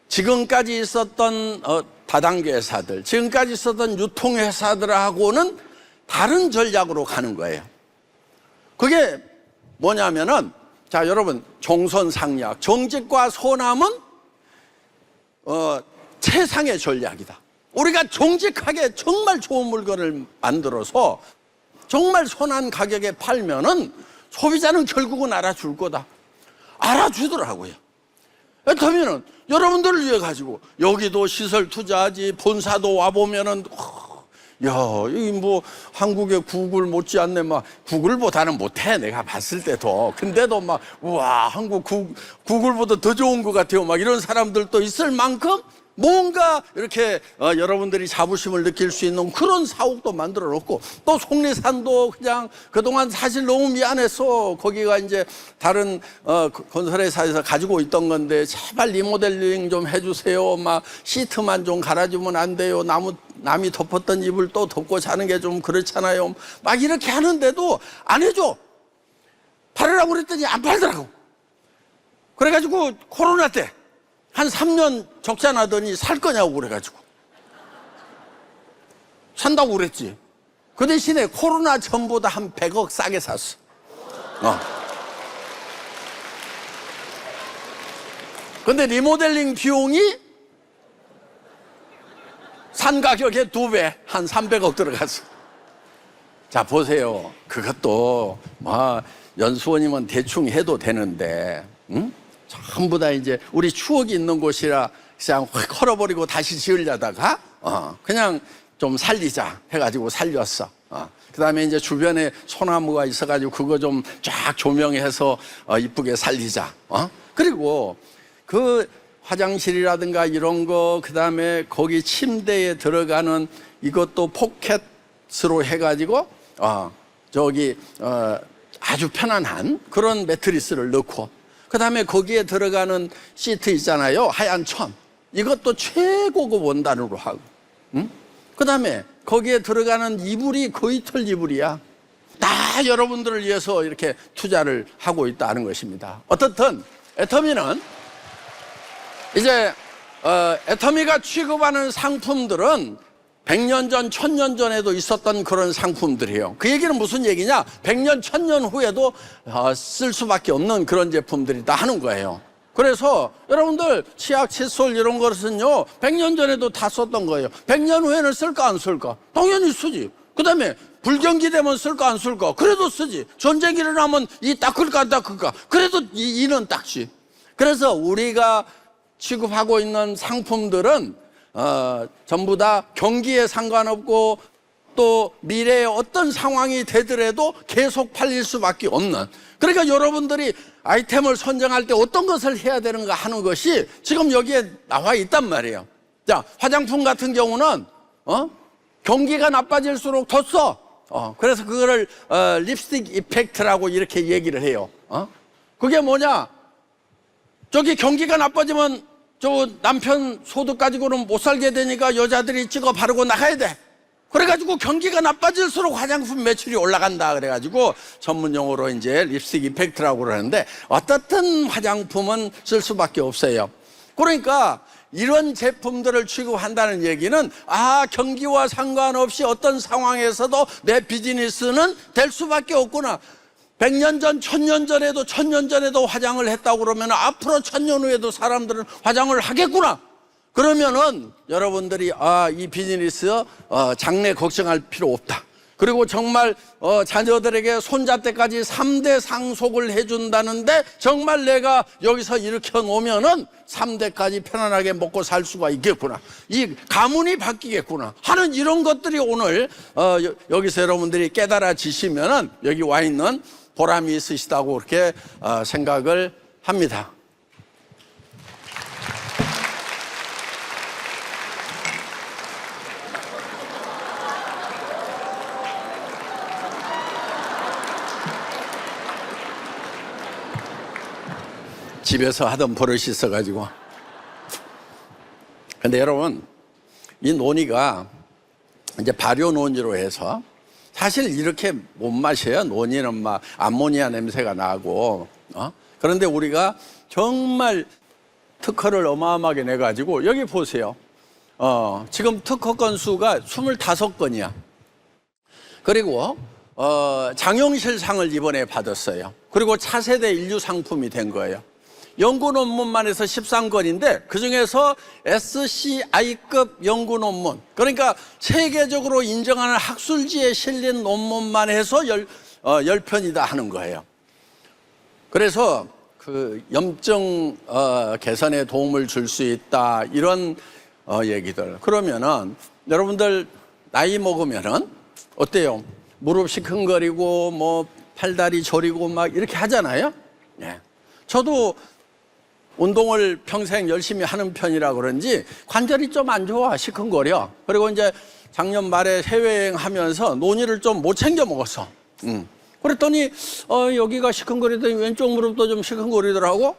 지금까지 있었던 다단계 회사들, 지금까지 있었던 유통회사들하고는 다른 전략으로 가는 거예요. 그게 뭐냐면은, 자 여러분, 종선상략, 정직과 선함은 최상의 전략이다. 우리가 정직하게 정말 좋은 물건을 만들어서 정말 선한 가격에 팔면은 소비자는 결국은 알아줄 거다. 알아주더라고요. 그렇다면은 여러분들을 위해 가지고 여기도 시설 투자하지, 본사도 와보면은 야, 이 뭐 한국의 구글 못지않네. 막 구글보다는 못해 내가 봤을 때도. 근데도 막 우와 한국 구글보다 더 좋은 것 같아요 막 이런 사람들도 있을 만큼 뭔가 이렇게 여러분들이 자부심을 느낄 수 있는 그런 사옥도 만들어 놓고, 또 속리산도 그냥 그동안 사실 너무 미안해서 거기가 이제 다른 건설회사에서 가지고 있던 건데 제발 리모델링 좀 해주세요. 막 시트만 좀 갈아주면 안 돼요. 남이 덮었던 이불 또 덮고 자는 게 좀 그렇잖아요. 막 이렇게 하는데도 안 해줘. 팔으라고 그랬더니 안 팔더라고. 그래가지고 코로나 때 한 3년 적자 나더니 살 거냐고 그래가지고 산다고 그랬지. 그 대신에 코로나 전보다 한 100억 싸게 샀어. 근데 리모델링 비용이 산 가격의 2배, 한 300억 들어갔어. 자, 보세요. 그것도 연수원이면 대충 해도 되는데, 응? 전부 다 이제 우리 추억이 있는 곳이라 그냥 확 헐어버리고 다시 지으려다가 그냥 좀 살리자 해가지고 살렸어. 그 다음에 이제 주변에 소나무가 있어가지고 그거 좀 쫙 조명해서 이쁘게 살리자. 그리고 그 화장실이라든가 이런 거, 그 다음에 거기 침대에 들어가는 이것도 포켓으로 해가지고 아주 편안한 그런 매트리스를 넣고, 그 다음에 거기에 들어가는 시트 있잖아요. 하얀 천. 이것도 최고급 원단으로 하고. 그 다음에 거기에 들어가는 이불이 거의 털 이불이야. 다 여러분들을 위해서 이렇게 투자를 하고 있다는 것입니다. 어떻든 애터미는 이제 애터미가 취급하는 상품들은 100년 전, 1000년 전에도 있었던 그런 상품들이에요. 그 얘기는 무슨 얘기냐? 100년, 1000년 후에도 쓸 수밖에 없는 그런 제품들이다 하는 거예요. 그래서 여러분들 치약, 칫솔 이런 것은요 100년 전에도 다 썼던 거예요. 100년 후에는 쓸까 안 쓸까? 당연히 쓰지. 그 다음에 불경기 되면 쓸까 안 쓸까? 그래도 쓰지. 전쟁이 일어나면 이 닦을까 안 닦을까? 그래도 이는 닦지. 그래서 우리가 취급하고 있는 상품들은 전부 다 경기에 상관없고 또 미래에 어떤 상황이 되더라도 계속 팔릴 수밖에 없는, 그러니까 여러분들이 아이템을 선정할 때 어떤 것을 해야 되는가 하는 것이 지금 여기에 나와 있단 말이에요. 자, 화장품 같은 경우는 경기가 나빠질수록 더 써. 그래서 그거를 립스틱 이펙트라고 이렇게 얘기를 해요. 그게 뭐냐? 저기 경기가 나빠지면 저 남편 소득 가지고는 못 살게 되니까 여자들이 찍어 바르고 나가야 돼. 그래가지고 경기가 나빠질수록 화장품 매출이 올라간다. 그래가지고 전문 용어로 이제 립스틱 이펙트라고 그러는데, 어떻든 화장품은 쓸 수밖에 없어요. 그러니까 이런 제품들을 취급한다는 얘기는 경기와 상관없이 어떤 상황에서도 내 비즈니스는 될 수밖에 없구나. 100년 전, 1000년 전에도 1000년 전에도 화장을 했다고 그러면 앞으로 1000년 후에도 사람들은 화장을 하겠구나. 그러면은 여러분들이 이 비즈니스 장래 걱정할 필요 없다. 그리고 정말 자녀들에게 손자 때까지 3대 상속을 해준다는데 정말 내가 여기서 일으켜 놓으면은 3대까지 편안하게 먹고 살 수가 있겠구나. 이 가문이 바뀌겠구나 하는 이런 것들이 오늘 여기서 여러분들이 깨달아지시면은 여기 와 있는 보람이 있으시다고 그렇게 생각을 합니다. 집에서 하던 버릇이 있어가지고. 근데 여러분, 이 논이가 이제 발효 논이로 해서 사실 이렇게 못 마셔요. 논이는 막 암모니아 냄새가 나고. 그런데 우리가 정말 특허를 어마어마하게 내가지고, 여기 보세요. 지금 특허 건수가 25건이야. 그리고 장영실상을 이번에 받았어요. 그리고 차세대 인류 상품이 된 거예요. 연구 논문만 해서 13건인데 그중에서 SCI급 연구 논문, 그러니까 세계적으로 인정하는 학술지에 실린 논문만 해서 10편이다 하는 거예요. 그래서 그 염증 개선에 도움을 줄 수 있다, 이런 얘기들. 그러면은 여러분들 나이 먹으면은 어때요? 무릎 시큰거리고 뭐 팔다리 저리고 막 이렇게 하잖아요. 네. 저도 운동을 평생 열심히 하는 편이라 그런지 관절이 좀 안 좋아, 시큰거려. 그리고 이제 작년 말에 해외여행 하면서 논이를 좀 못 챙겨 먹었어. 그랬더니 여기가 시큰거리더니 왼쪽 무릎도 좀 시큰거리더라고.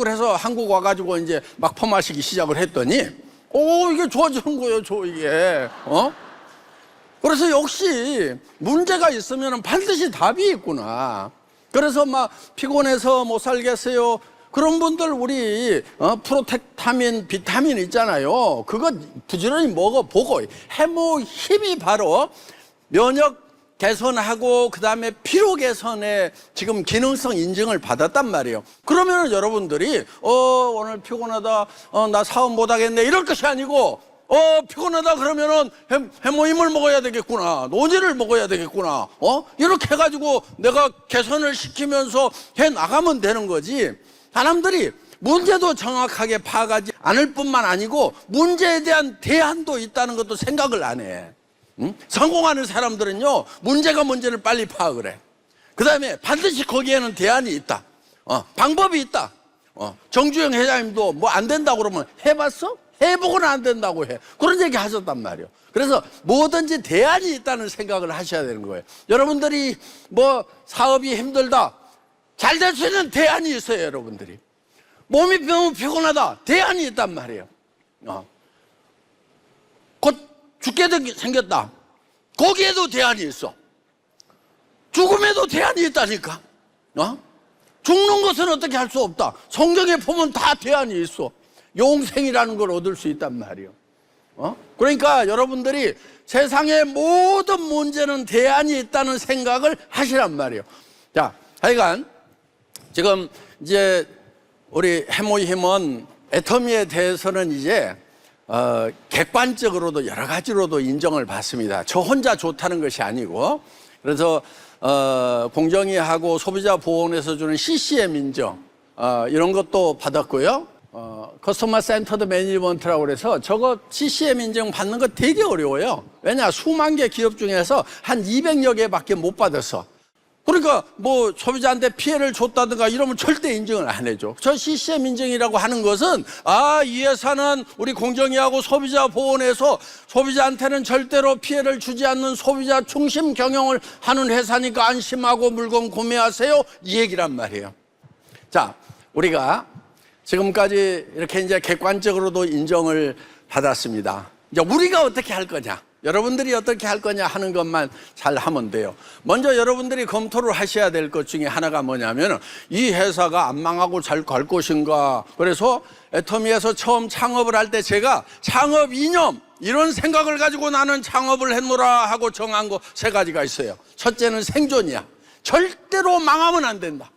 그래서 한국 와가지고 이제 막 퍼마시기 시작을 했더니 이게 좋아지는 거예요, 이게. 그래서 역시 문제가 있으면 반드시 답이 있구나. 그래서 막 피곤해서 못 살겠어요. 그런 분들 우리 프로텍타민, 비타민 있잖아요. 그거 부지런히 먹어보고 해모힘이 바로 면역 개선하고 그다음에 피로 개선에 지금 기능성 인증을 받았단 말이에요. 그러면 여러분들이 오늘 피곤하다, 나 사업 못 하겠네 이럴 것이 아니고 피곤하다 그러면은 해모임을 먹어야 되겠구나, 노니를 먹어야 되겠구나, 이렇게 해가지고 내가 개선을 시키면서 해 나가면 되는 거지. 사람들이 문제도 정확하게 파악하지 않을 뿐만 아니고 문제에 대한 대안도 있다는 것도 생각을 안 해. 성공하는 사람들은요, 문제가 뭔지를 빨리 파악을 해. 그 다음에 반드시 거기에는 대안이 있다. 방법이 있다. 정주영 회장님도 뭐 안 된다고 그러면 해봤어? 해보고는 안 된다고 해. 그런 얘기 하셨단 말이에요. 그래서 뭐든지 대안이 있다는 생각을 하셔야 되는 거예요. 여러분들이 뭐 사업이 힘들다, 잘 될 수 있는 대안이 있어요. 여러분들이 몸이 너무 피곤하다, 대안이 있단 말이에요. 곧 죽게 생겼다, 거기에도 대안이 있어. 죽음에도 대안이 있다니까. 죽는 것은 어떻게 할 수 없다. 성경에 보면 다 대안이 있어. 영생이라는 걸 얻을 수 있단 말이에요. 그러니까 여러분들이 세상의 모든 문제는 대안이 있다는 생각을 하시란 말이에요. 자, 하여간 지금 이제 우리 해모힘은 애터미에 대해서는 이제 객관적으로도 여러 가지로도 인정을 받습니다. 저 혼자 좋다는 것이 아니고, 그래서 공정위하고 소비자보호원에서 주는 CCM 인정 이런 것도 받았고요. 커스터머 센터드 매니지먼트라고 그래서 저거 CCM 인증 받는 거 되게 어려워요. 왜냐, 수만 개 기업 중에서 한 200여 개밖에 못 받았어. 그러니까 뭐 소비자한테 피해를 줬다든가 이러면 절대 인증을 안 해줘. 저 CCM 인증이라고 하는 것은 이 회사는 우리 공정위하고 소비자보호원에서 소비자한테는 절대로 피해를 주지 않는 소비자 중심 경영을 하는 회사니까 안심하고 물건 구매하세요, 이 얘기란 말이에요. 자, 우리가 지금까지 이렇게 이제 객관적으로도 인정을 받았습니다. 이제 우리가 어떻게 할 거냐, 여러분들이 어떻게 할 거냐 하는 것만 잘 하면 돼요. 먼저 여러분들이 검토를 하셔야 될 것 중에 하나가 뭐냐면, 이 회사가 안 망하고 잘 갈 것인가. 그래서 애터미에서 처음 창업을 할 때 제가 창업 이념, 이런 생각을 가지고 나는 창업을 했노라 하고 정한 거 3가지가 있어요. 첫째는 생존이야. 절대로 망하면 안 된다.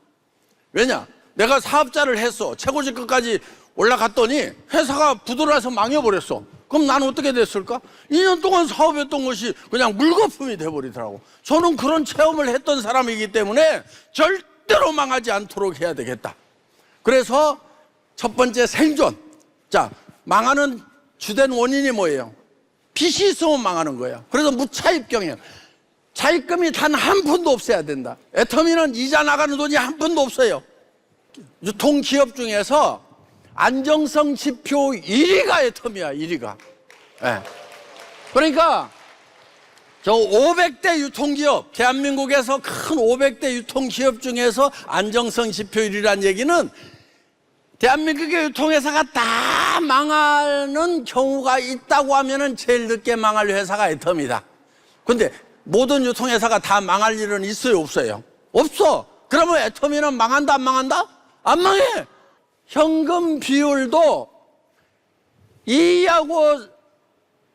왜냐, 내가 사업자를 했어. 최고직급까지 올라갔더니 회사가 부도나서 망해버렸어. 그럼 나는 어떻게 됐을까? 2년 동안 사업했던 것이 그냥 물거품이 돼버리더라고. 저는 그런 체험을 했던 사람이기 때문에 절대로 망하지 않도록 해야 되겠다. 그래서 첫 번째, 생존. 자, 망하는 주된 원인이 뭐예요? 빚이 있으면 망하는 거예요. 그래서 무차입 경영. 차입금이 단 한 푼도 없어야 된다. 애터미는 이자 나가는 돈이 한 푼도 없어요. 유통기업 중에서 안정성 지표 1위가 애터미야, 1위가. 네. 그러니까 저 500대 유통기업, 대한민국에서 큰 500대 유통기업 중에서 안정성 지표 1위란 얘기는 대한민국의 유통회사가 다 망하는 경우가 있다고 하면은 제일 늦게 망할 회사가 애터미다. 근데 모든 유통회사가 다 망할 일은 있어요, 없어요? 없어. 그러면 애터미는 망한다, 안 망한다? 안 망해. 현금 비율도 2위하고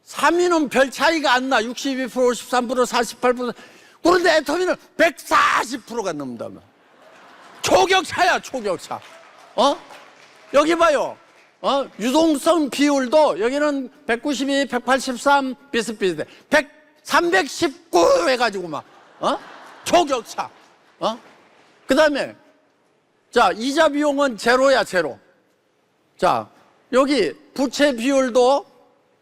3위는 별 차이가 안 나. 62%, 53%, 48%. 그런데 애터미는 140%가 넘는다면. 초격차야, 초격차. 여기 봐요. 유동성 비율도 여기는 192, 183 비슷비슷해. 319 해가지고 막, 초격차. 그 다음에 자, 이자 비용은 제로야, 제로. 자, 여기 부채 비율도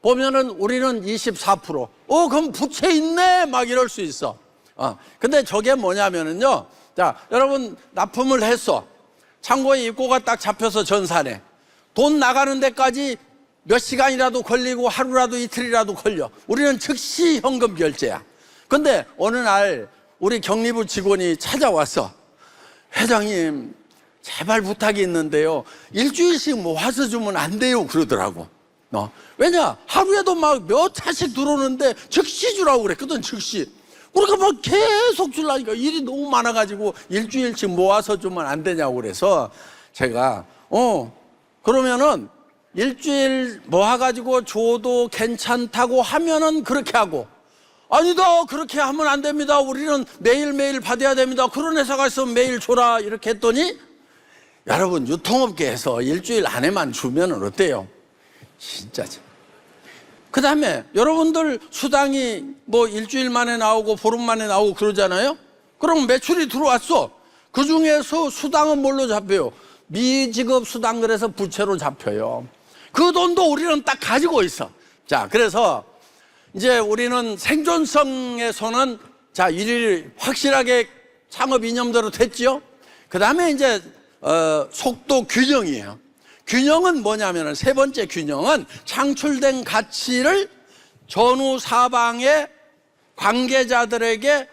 보면은 우리는 24%. 그럼 부채 있네? 막 이럴 수 있어. 근데 저게 뭐냐면은요. 자, 여러분 납품을 했어. 창고에 입고가 딱 잡혀서 전산에 돈 나가는 데까지 몇 시간이라도 걸리고 하루라도 이틀이라도 걸려. 우리는 즉시 현금 결제야. 근데 어느 날 우리 격리부 직원이 찾아왔어. 회장님, 제발 부탁이 있는데요, 일주일씩 모아서 주면 안 돼요 그러더라고. 왜냐, 하루에도 막 몇 차씩 들어오는데 즉시 주라고 그랬거든. 즉시. 우리가 막 계속 주려니까 일이 너무 많아가지고 일주일씩 모아서 주면 안 되냐고 그래서 제가 그러면은 일주일 모아가지고 줘도 괜찮다고 하면은 그렇게 하고, 아니다, 그렇게 하면 안 됩니다, 우리는 매일매일 받아야 됩니다, 그런 회사가 있으면 매일 줘라, 이렇게 했더니, 여러분, 유통업계에서 일주일 안에만 주면은 어때요? 진짜. 그 다음에 여러분들 수당이 뭐 일주일 만에 나오고 보름 만에 나오고 그러잖아요. 그럼 매출이 들어왔어. 그 중에서 수당은 뭘로 잡혀요? 미지급 수당, 그래서 부채로 잡혀요. 그 돈도 우리는 딱 가지고 있어. 자, 그래서 이제 우리는 생존성에서는 자, 일일 확실하게 창업 이념대로 됐죠. 그 다음에 이제 속도 균형이에요. 균형은 뭐냐면은, 세 번째 균형은 창출된 가치를 전후 사방의 관계자들에게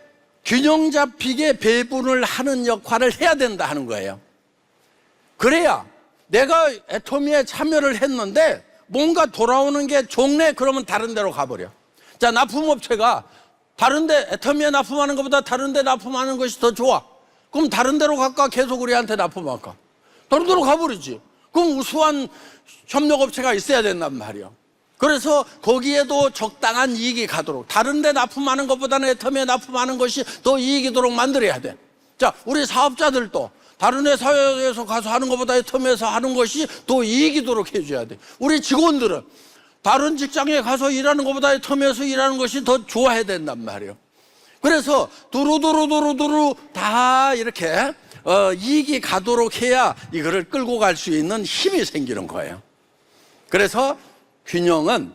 균형 잡히게 배분을 하는 역할을 해야 된다 하는 거예요. 그래야 내가 애터미에 참여를 했는데 뭔가 돌아오는 게 좋네, 그러면 다른 데로 가버려. 자, 납품업체가 다른 데 애터미에 납품하는 것보다 다른 데 납품하는 것이 더 좋아. 그럼 다른 데로 갈까? 계속 우리한테 납품할까? 다른 데로 가버리지. 그럼 우수한 협력업체가 있어야 된단 말이야. 그래서 거기에도 적당한 이익이 가도록, 다른 데 납품하는 것보다는 애터미에 납품하는 것이 더 이익이도록 만들어야 돼. 자, 우리 사업자들도 다른 회사에서 가서 하는 것보다 애터미에서 하는 것이 더 이익이도록 해줘야 돼. 우리 직원들은 다른 직장에 가서 일하는 것보다 애터미에서 일하는 것이 더 좋아야 된단 말이에요. 그래서 두루두루 다 이렇게 이익이 가도록 해야 이거를 끌고 갈 수 있는 힘이 생기는 거예요. 그래서 균형은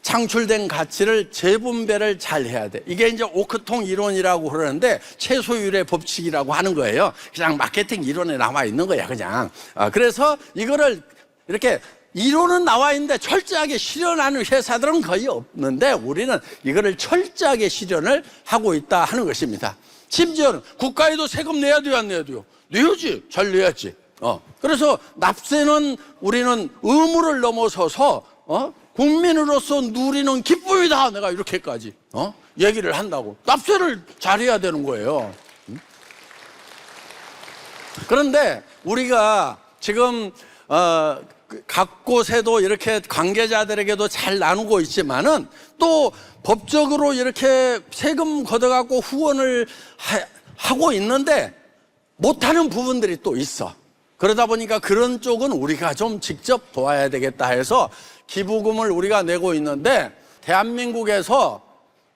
창출된 가치를 재분배를 잘 해야 돼. 이게 이제 오크통 이론이라고 그러는데 최소율의 법칙이라고 하는 거예요. 그냥 마케팅 이론에 나와 있는 거야, 그냥. 그래서 이거를 이렇게 이론은 나와 있는데 철저하게 실현하는 회사들은 거의 없는데, 우리는 이거를 철저하게 실현을 하고 있다 하는 것입니다. 심지어는 국가에도 세금 내야 돼요, 안 내야 돼요? 내야지. 잘 내야지. 그래서 납세는 우리는 의무를 넘어서서 국민으로서 누리는 기쁨이다, 내가 이렇게까지 얘기를 한다고. 납세를 잘해야 되는 거예요. 그런데 우리가 지금 각 곳에도 이렇게 관계자들에게도 잘 나누고 있지만은, 또 법적으로 이렇게 세금 걷어갖고 후원을 하고 있는데 못하는 부분들이 또 있어. 그러다 보니까 그런 쪽은 우리가 좀 직접 도와야 되겠다 해서 기부금을 우리가 내고 있는데, 대한민국에서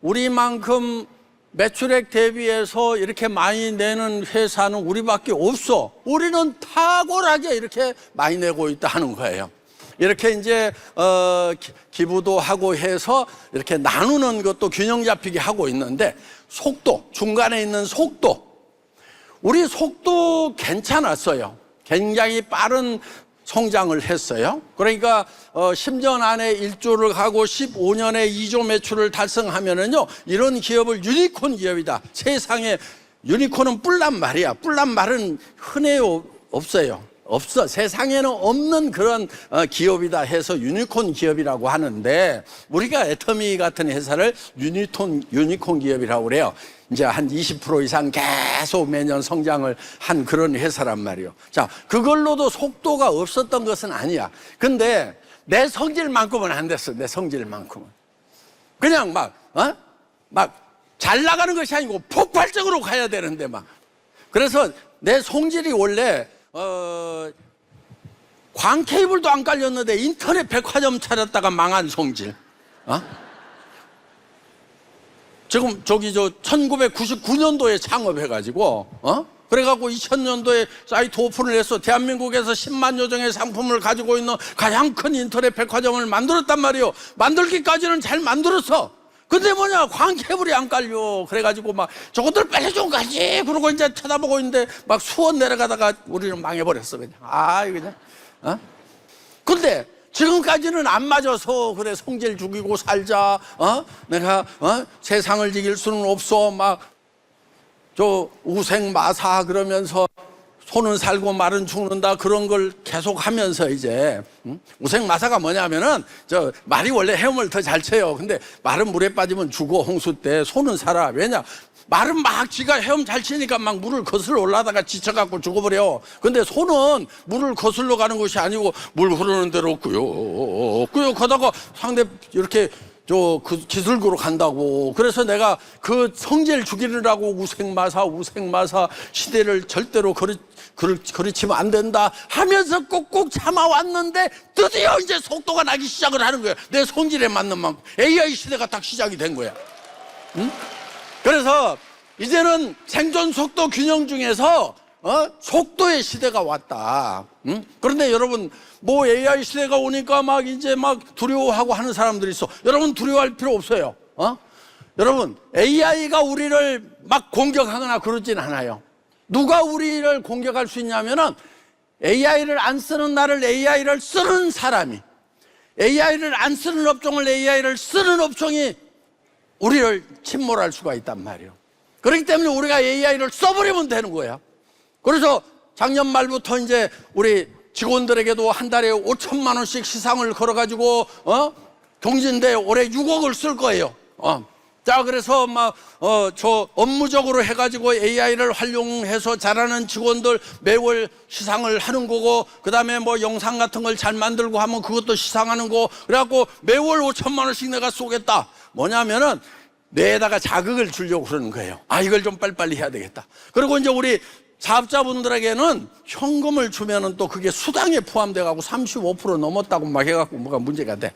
우리만큼 매출액 대비해서 이렇게 많이 내는 회사는 우리밖에 없어. 우리는 탁월하게 이렇게 많이 내고 있다 하는 거예요. 이렇게 이제 기부도 하고 해서 이렇게 나누는 것도 균형 잡히게 하고 있는데, 속도, 중간에 있는 속도, 우리 속도 괜찮았어요. 굉장히 빠른 성장을 했어요. 그러니까 10년 안에 1조를 가고 15년에 2조 매출을 달성하면은요, 이런 기업을 유니콘 기업이다. 세상에 유니콘은 뿔난 말이야. 뿔난 말은 흔해요? 없어요. 없어. 세상에는 없는 그런 기업이다 해서 유니콘 기업이라고 하는데, 우리가 애터미 같은 회사를 유니콘 기업이라고 그래요. 이제 한 20% 이상 계속 매년 성장을 한 그런 회사란 말이에요. 자, 그걸로도 속도가 없었던 것은 아니야. 근데 내 성질만큼은 안 됐어. 내 성질만큼은. 그냥 막 잘 나가는 것이 아니고 폭발적으로 가야 되는데 막. 그래서 내 성질이 원래 광 케이블도 안 깔렸는데 인터넷 백화점 차렸다가 망한 성질. 지금 1999년도에 창업해가지고 그래갖고 2000년도에 사이트 오픈을 해서 대한민국에서 10만여 종의 상품을 가지고 있는 가장 큰 인터넷 백화점을 만들었단 말이에요. 만들기까지는 잘 만들었어. 근데 뭐냐, 광케이블이 안 깔려. 그래가지고 막 저것들 빨리 좀 가지. 그러고 이제 쳐다보고 있는데 막 수원 내려가다가 우리는 망해버렸어, 그냥. 그냥. 근데 지금까지는 안 맞아서 그래, 성질 죽이고 살자. 내가 세상을 이길 수는 없어. 막 저 우생마사 그러면서 손은 살고 말은 죽는다, 그런 걸 계속 하면서 이제 우생마사가 뭐냐면은 저 말이 원래 헤엄을 더 잘 쳐요. 근데 말은 물에 빠지면 죽어, 홍수 때. 손은 살아. 왜냐, 말은 막 지가 헤엄 잘 치니까 막 물을 거슬러 올라다가 지쳐갖고 죽어버려. 근데 손은 물을 거슬러 가는 것이 아니고 물 흐르는 대로 꾸역꾸역 하다가 상대 이렇게 그 기슭으로 간다고. 그래서 내가 그 성질 죽이느라고 우생마사 시대를 절대로 그르치면 안 된다 하면서 꼭꼭 참아왔는데 드디어 이제 속도가 나기 시작을 하는 거야. 내 성질에 맞는 만큼 AI 시대가 딱 시작이 된 거야. 그래서 이제는 생존 속도 균형 중에서 속도의 시대가 왔다. 그런데 여러분, 뭐 AI 시대가 오니까 막 이제 막 두려워하고 하는 사람들이 있어. 여러분, 두려워할 필요 없어요. 여러분, AI가 우리를 막 공격하거나 그러진 않아요. 누가 우리를 공격할 수 있냐면은 AI를 안 쓰는 나를 AI를 쓰는 사람이, AI를 안 쓰는 업종을 AI를 쓰는 업종이 우리를 침몰할 수가 있단 말이에요. 그렇기 때문에 우리가 AI를 써버리면 되는 거야. 그래서 작년 말부터 이제 우리 직원들에게도 한 달에 5천만 원씩 시상을 걸어가지고 경진대 올해 6억을 쓸 거예요. 자, 그래서 막 저 업무적으로 해가지고 AI를 활용해서 잘하는 직원들 매월 시상을 하는 거고, 그 다음에 뭐 영상 같은 걸 잘 만들고 하면 그것도 시상하는 거. 그래갖고 매월 5천만 원씩 내가 쏘겠다. 뭐냐면은 뇌에다가 자극을 주려고 그러는 거예요. 이걸 좀 빨리빨리 해야 되겠다. 그리고 이제 우리 사업자분들에게는 현금을 주면은 또 그게 수당에 포함돼가고 35% 넘었다고 막 해갖고 뭐가 문제가 돼.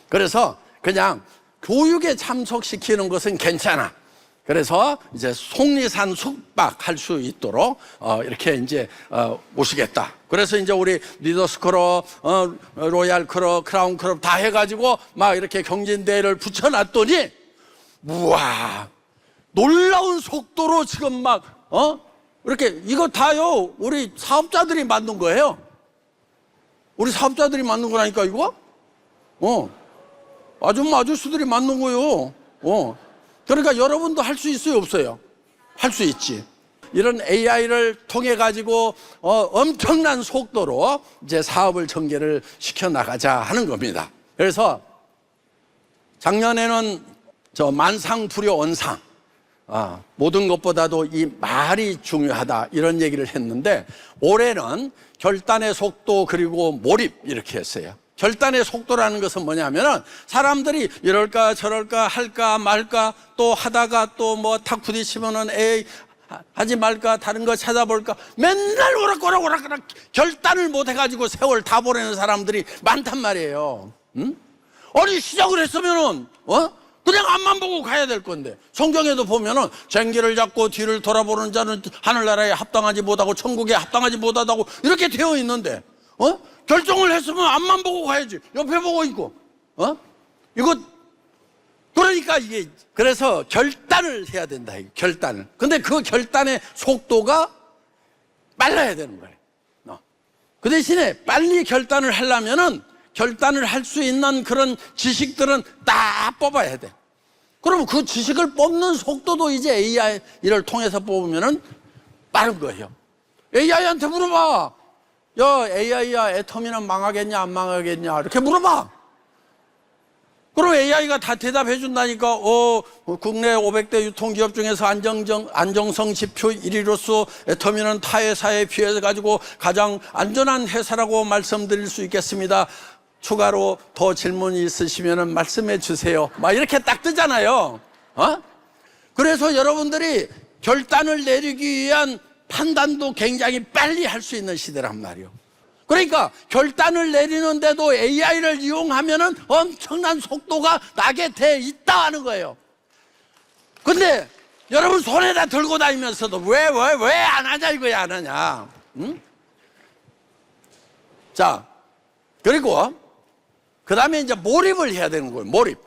그래서 그냥 교육에 참석시키는 것은 괜찮아. 그래서 이제 속리산 숙박할 수 있도록 이렇게 이제 모시겠다. 그래서 이제 우리 리더스 클럽, 로얄 클럽, 크라운 클럽 다 해가지고 막 이렇게 경진대회를 붙여놨더니 우와, 놀라운 속도로 지금 막 이렇게, 이거 다요 우리 사업자들이 만든 거예요. 우리 사업자들이 만든 거라니까 이거. 아저씨들이 만든 거요. 그러니까 여러분도 할 수 있어요, 없어요? 할 수 있지. 이런 AI를 통해 가지고 엄청난 속도로 이제 사업을 전개를 시켜 나가자 하는 겁니다. 그래서 작년에는 저 만상불효언상, 모든 것보다도 이 말이 중요하다, 이런 얘기를 했는데, 올해는 결단의 속도 그리고 몰입 이렇게 했어요. 결단의 속도라는 것은 뭐냐면은 사람들이 이럴까 저럴까 할까 말까, 또 하다가 또 뭐 탁 부딪히면은 에이 하지 말까, 다른 거 찾아볼까, 맨날 오락오락 결단을 못 해가지고 세월 다 보내는 사람들이 많단 말이에요. 아니, 시작을 했으면은 그냥 앞만 보고 가야 될 건데, 성경에도 보면은 쟁기를 잡고 뒤를 돌아보는 자는 하늘나라에 합당하지 못하고 천국에 합당하지 못하다고 이렇게 되어 있는데, 결정을 했으면 앞만 보고 가야지. 옆에 보고 있고, 이거, 그러니까 이게, 그래서 결단을 해야 된다, 결단을. 근데 그 결단의 속도가 빨라야 되는 거예요. 그 대신에 빨리 결단을 하려면은 결단을 할 수 있는 그런 지식들은 딱 뽑아야 돼. 그러면 그 지식을 뽑는 속도도 이제 AI를 통해서 뽑으면은 빠른 거예요. AI한테 물어봐. 야, AI야, 애터미는 망하겠냐 안 망하겠냐 이렇게 물어봐. 그럼 AI가 다 대답해 준다니까. 국내 500대 유통기업 중에서 안정성 지표 1위로서 애터미는 타 회사에 비해 가지고 가장 안전한 회사라고 말씀드릴 수 있겠습니다. 추가로 더 질문이 있으시면 말씀해 주세요. 막 이렇게 딱 뜨잖아요. 그래서 여러분들이 결단을 내리기 위한 판단도 굉장히 빨리 할 수 있는 시대란 말이에요. 그러니까 결단을 내리는데도 AI를 이용하면은 엄청난 속도가 나게 돼 있다 하는 거예요. 근데 여러분 손에다 들고 다니면서도 왜 안 하냐 이거야, 안 하냐. 자, 그리고 그 다음에 이제 몰입을 해야 되는 거예요. 몰입.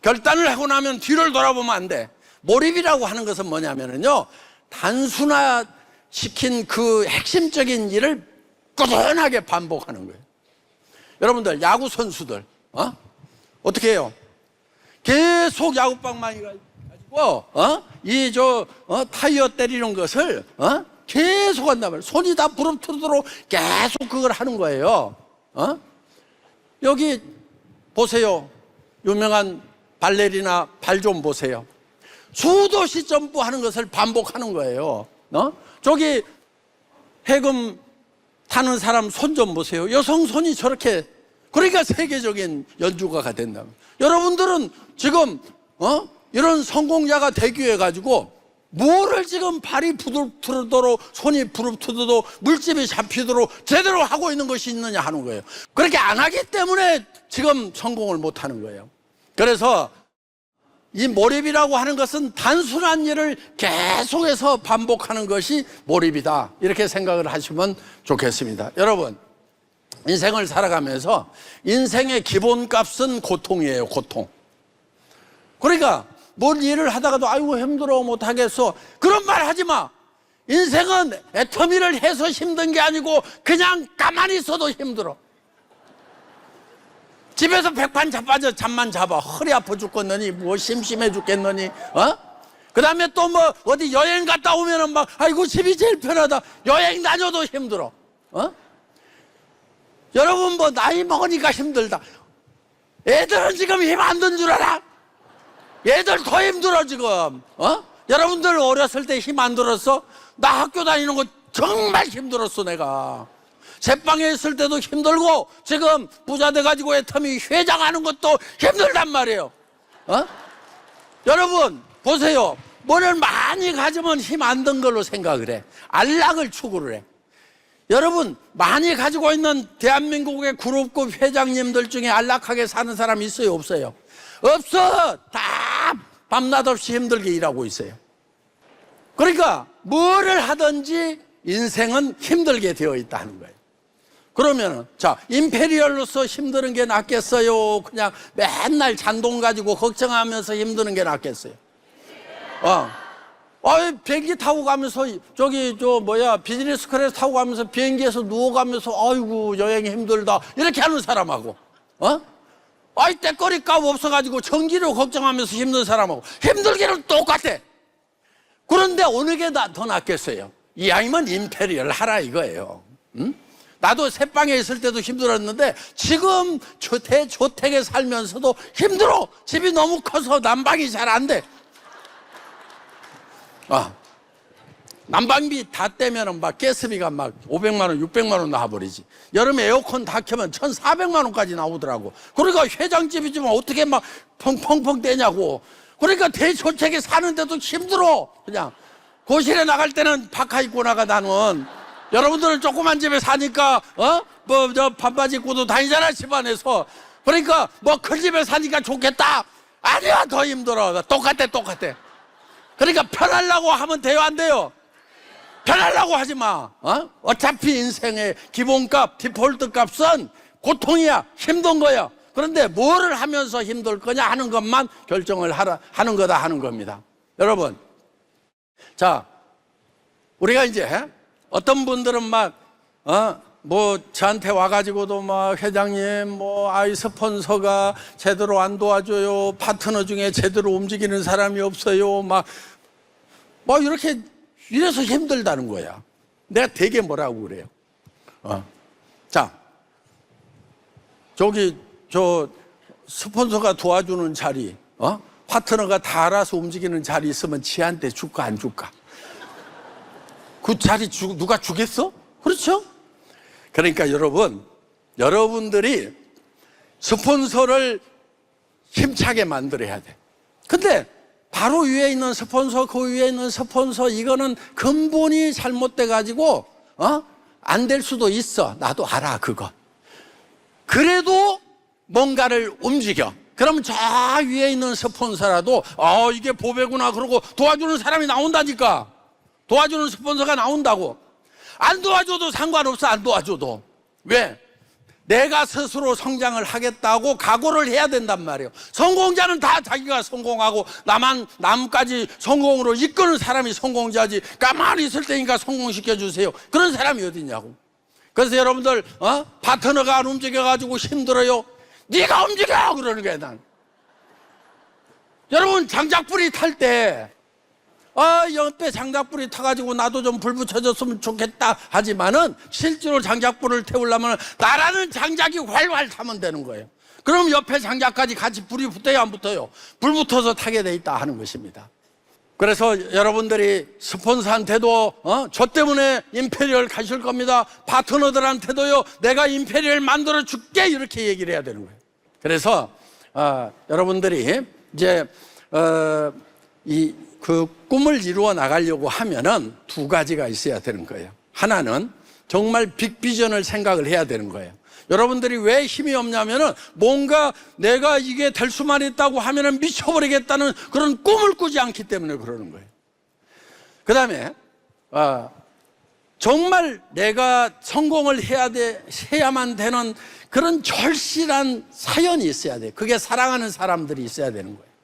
결단을 하고 나면 뒤를 돌아보면 안 돼. 몰입이라고 하는 것은 뭐냐면요, 단순화시킨 그 핵심적인 일을 꾸준하게 반복하는 거예요. 여러분들 야구 선수들 어떻게 해요? 계속 야구방망이 가지고 타이어 때리는 것을 계속 한단 말이에요. 손이 다 부릅뜨도록 계속 그걸 하는 거예요. 여기 보세요. 유명한 발레리나 발 좀 보세요. 수도시 점프하는 것을 반복하는 거예요. 저기 해금 타는 사람 손 좀 보세요. 여성 손이 저렇게, 그러니까 세계적인 연주가가 된다. 여러분들은 지금 이런 성공자가 되기 위해 가지고 뭐를 지금 발이 부릅뜨도록 손이 부릅뜨도록 물집이 잡히도록 제대로 하고 있는 것이 있느냐 하는 거예요. 그렇게 안 하기 때문에 지금 성공을 못 하는 거예요. 그래서 이 몰입이라고 하는 것은 단순한 일을 계속해서 반복하는 것이 몰입이다, 이렇게 생각을 하시면 좋겠습니다. 여러분, 인생을 살아가면서 인생의 기본값은 고통이에요. 고통. 그러니까 뭘 일을 하다가도 아이고 힘들어 못하겠어, 그런 말 하지 마. 인생은 애터미를 해서 힘든 게 아니고 그냥 가만히 있어도 힘들어. 집에서 백판 자빠져 잠만 자봐. 허리 아파 죽겠느니 뭐 심심해 죽겠느니 그 다음에 또 뭐 어디 여행 갔다 오면은 막 아이고 집이 제일 편하다. 여행 다녀도 힘들어. 여러분 뭐 나이 먹으니까 힘들다. 애들은 지금 힘 안 든 줄 알아? 애들 더 힘들어 지금. 여러분들 어렸을 때 힘 안 들었어? 나 학교 다니는 거 정말 힘들었어. 내가 제빵에 있을 때도 힘들고 지금 부자 돼가지고 애터미 회장하는 것도 힘들단 말이에요. 여러분 보세요. 뭐를 많이 가지면 힘 안 든 걸로 생각을 해. 안락을 추구를 해. 여러분 많이 가지고 있는 대한민국의 그룹급 회장님들 중에 안락하게 사는 사람 있어요? 없어요? 없어. 다 밤낮 없이 힘들게 일하고 있어요. 그러니까 뭐를 하든지 인생은 힘들게 되어 있다는 거예요. 그러면은 자, 임페리얼로서 힘드는 게 낫겠어요? 그냥 맨날 잔돈 가지고 걱정하면서 힘드는 게 낫겠어요? 비행기 타고 가면서 비즈니스 클래스 타고 가면서 비행기에서 누워가면서 아이고 여행이 힘들다 이렇게 하는 사람하고 때거리 값 없어가지고 전기료 걱정하면서 힘든 사람하고 힘들기는 똑같아. 그런데 어느 게 더 낫겠어요? 이왕이면 임페리얼 하라 이거예요. 나도 새방에 있을 때도 힘들었는데 지금 대저택에 살면서도 힘들어. 집이 너무 커서 난방이 잘 안 돼. 난방비 다 떼면은 막 가스비가 막 500만 원, 600만 원 나와버리지. 여름에 에어컨 다 켜면 1,400만 원까지 나오더라고. 그러니까 회장집이지만 어떻게 막 펑펑펑 떼냐고. 그러니까 대저택에 사는데도 힘들어. 그냥 거실에 나갈 때는 파카 입고 나가. 나는 여러분들은 조그만 집에 사니까 반바지 입고도 다니잖아 집안에서. 그러니까 뭐 큰 집에 사니까 좋겠다. 아니야, 더 힘들어. 똑같아. 그러니까 편하려고 하면 돼요, 안 돼요? 편하려고 하지 마. 어차피 인생의 기본값, 디폴트 값은 고통이야, 힘든 거야. 그런데 뭐를 하면서 힘들 거냐 하는 것만 결정을 하는 거다 하는 겁니다. 여러분, 자, 우리가 이제 어떤 분들은 저한테 와가지고도 회장님, 스폰서가 제대로 안 도와줘요. 파트너 중에 제대로 움직이는 사람이 없어요. 이래서 힘들다는 거야. 내가 되게 뭐라고 그래요. 자, 스폰서가 도와주는 자리, 파트너가 다 알아서 움직이는 자리 있으면 지한테 줄까, 안 줄까? 그 자리 누가 주겠어? 그렇죠? 그러니까 여러분들이 스폰서를 힘차게 만들어야 돼. 근데 바로 위에 있는 스폰서, 그 위에 있는 스폰서, 이거는 근본이 잘못돼 가지고 안 될 수도 있어. 나도 알아, 그거. 그래도 뭔가를 움직여. 그럼 저 위에 있는 스폰서라도 이게 보배구나 그러고 도와주는 사람이 나온다니까. 도와주는 스폰서가 나온다고. 안 도와줘도 상관없어. 안 도와줘도. 왜? 내가 스스로 성장을 하겠다고 각오를 해야 된단 말이에요. 성공자는 다 자기가 성공하고 남까지 성공으로 이끄는 사람이 성공자지, 가만히 있을 테니까 성공시켜 주세요, 그런 사람이 어딨냐고. 그래서 여러분들 파트너가 안 움직여가지고 힘들어요. 네가 움직여 그러는 거야. 난 여러분, 장작불이 탈 때 옆에 장작불이 타가지고 나도 좀 불 붙여줬으면 좋겠다 하지만은, 실제로 장작불을 태우려면 나라는 장작이 활활 타면 되는 거예요. 그럼 옆에 장작까지 같이 불이 붙어요, 안 붙어요? 불 붙어서 타게 돼 있다 하는 것입니다. 그래서 여러분들이 스폰서한테도 저 때문에 임페리얼 가실 겁니다, 파트너들한테도요, 내가 임페리얼 만들어 줄게, 이렇게 얘기를 해야 되는 거예요. 그래서 여러분들이 이제 그 꿈을 이루어 나가려고 하면은 두 가지가 있어야 되는 거예요. 하나는 정말 빅비전을 생각을 해야 되는 거예요. 여러분들이 왜 힘이 없냐면은, 뭔가 내가 이게 될 수만 있다고 하면은 미쳐버리겠다는 그런 꿈을 꾸지 않기 때문에 그러는 거예요. 그 다음에 정말 내가 성공을 해야만 되는 그런 절실한 사연이 있어야 돼요. 그게 사랑하는 사람들이 있어야 되는 거예요.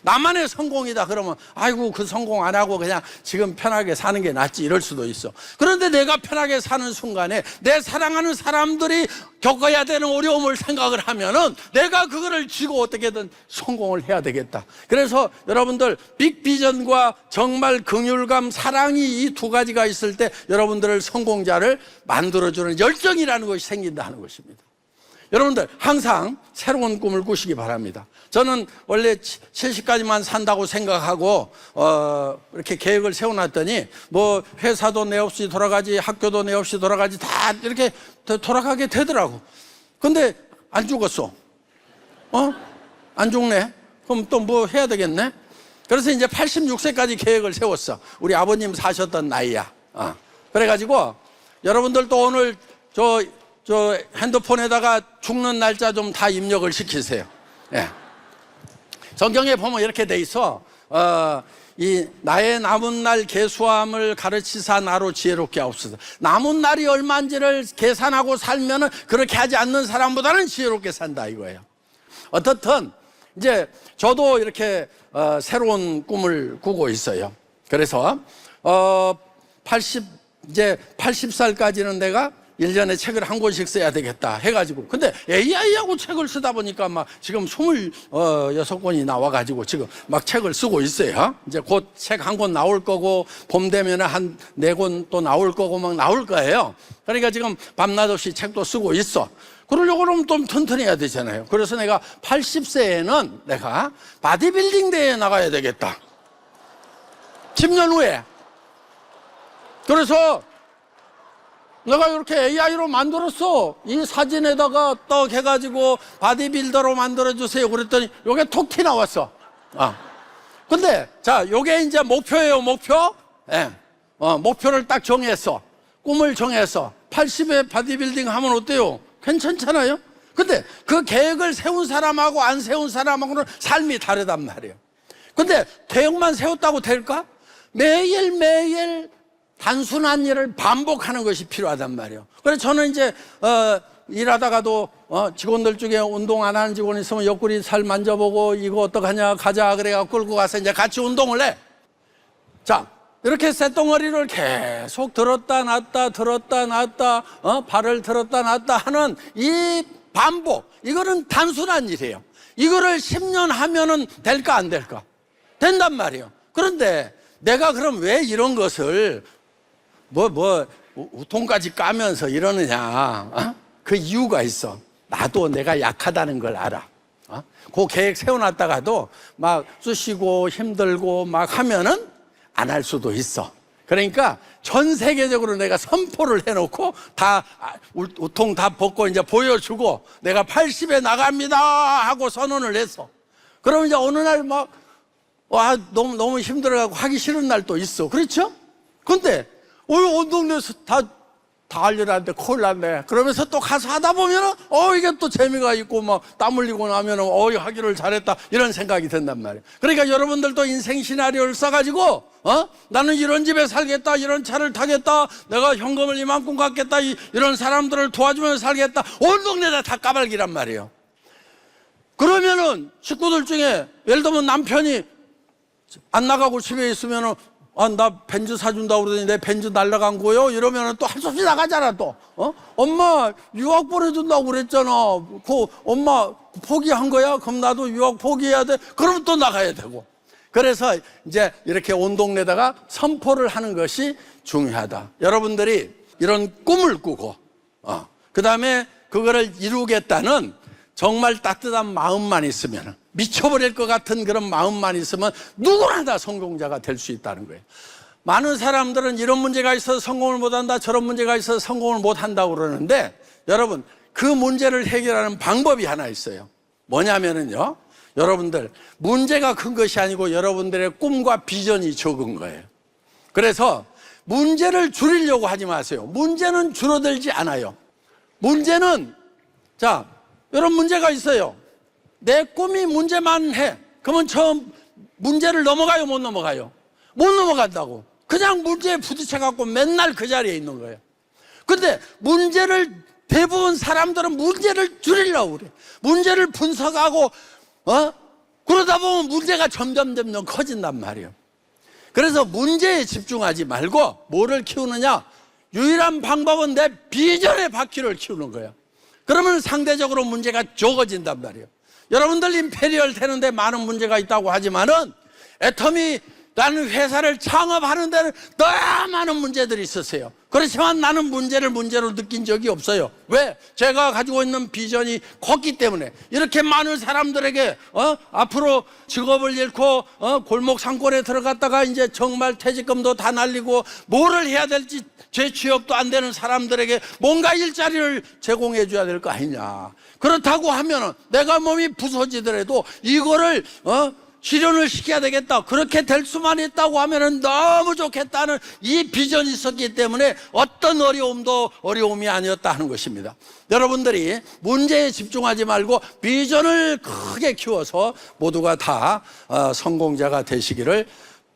나만의 성공이다 그러면 아이고 그 성공 안 하고 그냥 지금 편하게 사는 게 낫지, 이럴 수도 있어. 그런데 내가 편하게 사는 순간에 내 사랑하는 사람들이 겪어야 되는 어려움을 생각을 하면은 내가 그거를 쥐고 어떻게든 성공을 해야 되겠다. 그래서 여러분들, 빅비전과 정말 긍휼감, 사랑이 이 두 가지가 있을 때 여러분들을 성공자를 만들어주는 열정이라는 것이 생긴다 하는 것입니다. 여러분들 항상 새로운 꿈을 꾸시기 바랍니다. 저는 원래 70까지만 산다고 생각하고 이렇게 계획을 세워놨더니 뭐 회사도 내 없이 돌아가지, 학교도 내 없이 돌아가지, 다 이렇게 돌아가게 되더라고. 근데 안 죽었어. 안 죽네. 그럼 또 뭐 해야 되겠네. 그래서 이제 86세까지 계획을 세웠어. 우리 아버님 사셨던 나이야. 그래가지고 여러분들도 오늘 저 핸드폰에다가 죽는 날짜 좀 다 입력을 시키세요. 예. 성경에 보면 이렇게 돼 있어. 이 나의 남은 날 계수함을 가르치사 나로 지혜롭게 하옵소서. 남은 날이 얼마인지를 계산하고 살면은 그렇게 하지 않는 사람보다는 지혜롭게 산다 이거예요. 어떻든 이제 저도 이렇게 새로운 꿈을 꾸고 있어요. 그래서 80살까지는 내가 1년에 책을 한 권씩 써야 되겠다 해가지고, 근데 AI하고 책을 쓰다 보니까 막 지금 26권이 나와가지고 지금 막 책을 쓰고 있어요. 이제 곧 책 한 권 나올 거고, 봄 되면 한 4권 또 나올 거고 막 나올 거예요. 그러니까 지금 밤낮 없이 책도 쓰고 있어. 그러려고 그러면 좀 튼튼해야 되잖아요. 그래서 내가 80세에는 내가 바디빌딩 대회에 나가야 되겠다, 10년 후에. 그래서 내가 이렇게 AI로 만들었어. 이 사진에다가 떡 해가지고 바디빌더로 만들어주세요. 그랬더니 요게 톡 튀 나왔어. 근데 자, 요게 이제 목표예요, 목표. 예. 목표를 딱 정했어. 꿈을 정해서 80에 바디빌딩 하면 어때요? 괜찮잖아요? 근데 그 계획을 세운 사람하고 안 세운 사람하고는 삶이 다르단 말이에요. 근데 계획만 세웠다고 될까? 매일매일 단순한 일을 반복하는 것이 필요하단 말이에요. 그래서 저는 이제 일하다가도 직원들 중에 운동 안 하는 직원이 있으면 옆구리 살 만져보고 이거 어떡하냐, 가자 그래가 끌고 가서 이제 같이 운동을 해. 자, 이렇게 쇳덩어리를 계속 들었다 놨다 들었다 놨다 발을 들었다 놨다 하는 이 반복, 이거는 단순한 일이에요. 이거를 10년 하면은 될까 안 될까? 된단 말이에요. 그런데 내가 그럼 왜 이런 것을 우통까지 까면서 이러느냐? 그 이유가 있어. 나도 내가 약하다는 걸 알아. 그 계획 세워놨다가도 막 쑤시고 힘들고 막 하면은 안 할 수도 있어. 그러니까 전 세계적으로 내가 선포를 해놓고 다 우통 다 벗고 이제 보여주고 내가 80에 나갑니다 하고 선언을 했어. 그러면 이제 어느 날 막 너무 힘들어가고 하기 싫은 날도 있어. 그렇죠? 근데 온 동네에서 다 다 알려놨는데 큰일 났네. 그러면서 또 가서 하다 보면은 이게 또 재미가 있고 막 땀 흘리고 나면은 하기를 잘했다 이런 생각이 든단 말이에요. 그러니까 여러분들도 인생 시나리오를 써가지고 나는 이런 집에 살겠다, 이런 차를 타겠다, 내가 현금을 이만큼 갖겠다, 이런 사람들을 도와주면서 살겠다, 온 동네다 다 까발기란 말이에요. 그러면은 식구들 중에 예를 들면 남편이 안 나가고 집에 있으면은 나 벤츠 사준다고 그러더니 내 벤츠 날라간 거요? 이러면은 또 할 수 없이 나가잖아, 또. 엄마, 유학 보내준다고 그랬잖아. 엄마 포기한 거야? 그럼 나도 유학 포기해야 돼? 그러면 또 나가야 되고. 그래서 이제 이렇게 온 동네다가 선포를 하는 것이 중요하다. 여러분들이 이런 꿈을 꾸고, 그 다음에 그거를 이루겠다는 정말 따뜻한 마음만 있으면, 미쳐버릴 것 같은 그런 마음만 있으면 누구나 다 성공자가 될 수 있다는 거예요. 많은 사람들은 이런 문제가 있어서 성공을 못한다, 저런 문제가 있어서 성공을 못한다고 그러는데, 여러분 그 문제를 해결하는 방법이 하나 있어요. 뭐냐면은요, 여러분들 문제가 큰 것이 아니고 여러분들의 꿈과 비전이 적은 거예요. 그래서 문제를 줄이려고 하지 마세요. 문제는 줄어들지 않아요. 문제는, 자, 이런 문제가 있어요. 내 꿈이 문제만 해. 그러면 저 문제를 넘어가요, 못 넘어가요? 못 넘어간다고. 그냥 문제에 부딪혀갖고 맨날 그 자리에 있는 거예요. 근데 대부분 사람들은 문제를 줄이려고 그래. 문제를 분석하고, 그러다 보면 문제가 점점 커진단 말이에요. 그래서 문제에 집중하지 말고 뭐를 키우느냐? 유일한 방법은 내 비전의 바퀴를 키우는 거예요. 그러면 상대적으로 문제가 적어진단 말이에요. 여러분들 임페리얼 되는데 많은 문제가 있다고 하지만은 애터미라는 회사를 창업하는 데는 너무 많은 문제들이 있었어요. 그렇지만 나는 문제를 문제로 느낀 적이 없어요. 왜? 제가 가지고 있는 비전이 컸기 때문에. 이렇게 많은 사람들에게 앞으로 직업을 잃고 골목 상권에 들어갔다가 이제 정말 퇴직금도 다 날리고 뭐를 해야 될지 재취업도 안 되는 사람들에게 뭔가 일자리를 제공해 줘야 될 거 아니냐. 그렇다고 하면은 내가 몸이 부서지더라도 이거를 실현을 시켜야 되겠다. 그렇게 될 수만 있다고 하면은 너무 좋겠다는 이 비전이 있었기 때문에 어떤 어려움도 어려움이 아니었다 하는 것입니다. 여러분들이 문제에 집중하지 말고 비전을 크게 키워서 모두가 다 성공자가 되시기를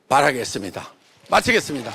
바라겠습니다. 마치겠습니다.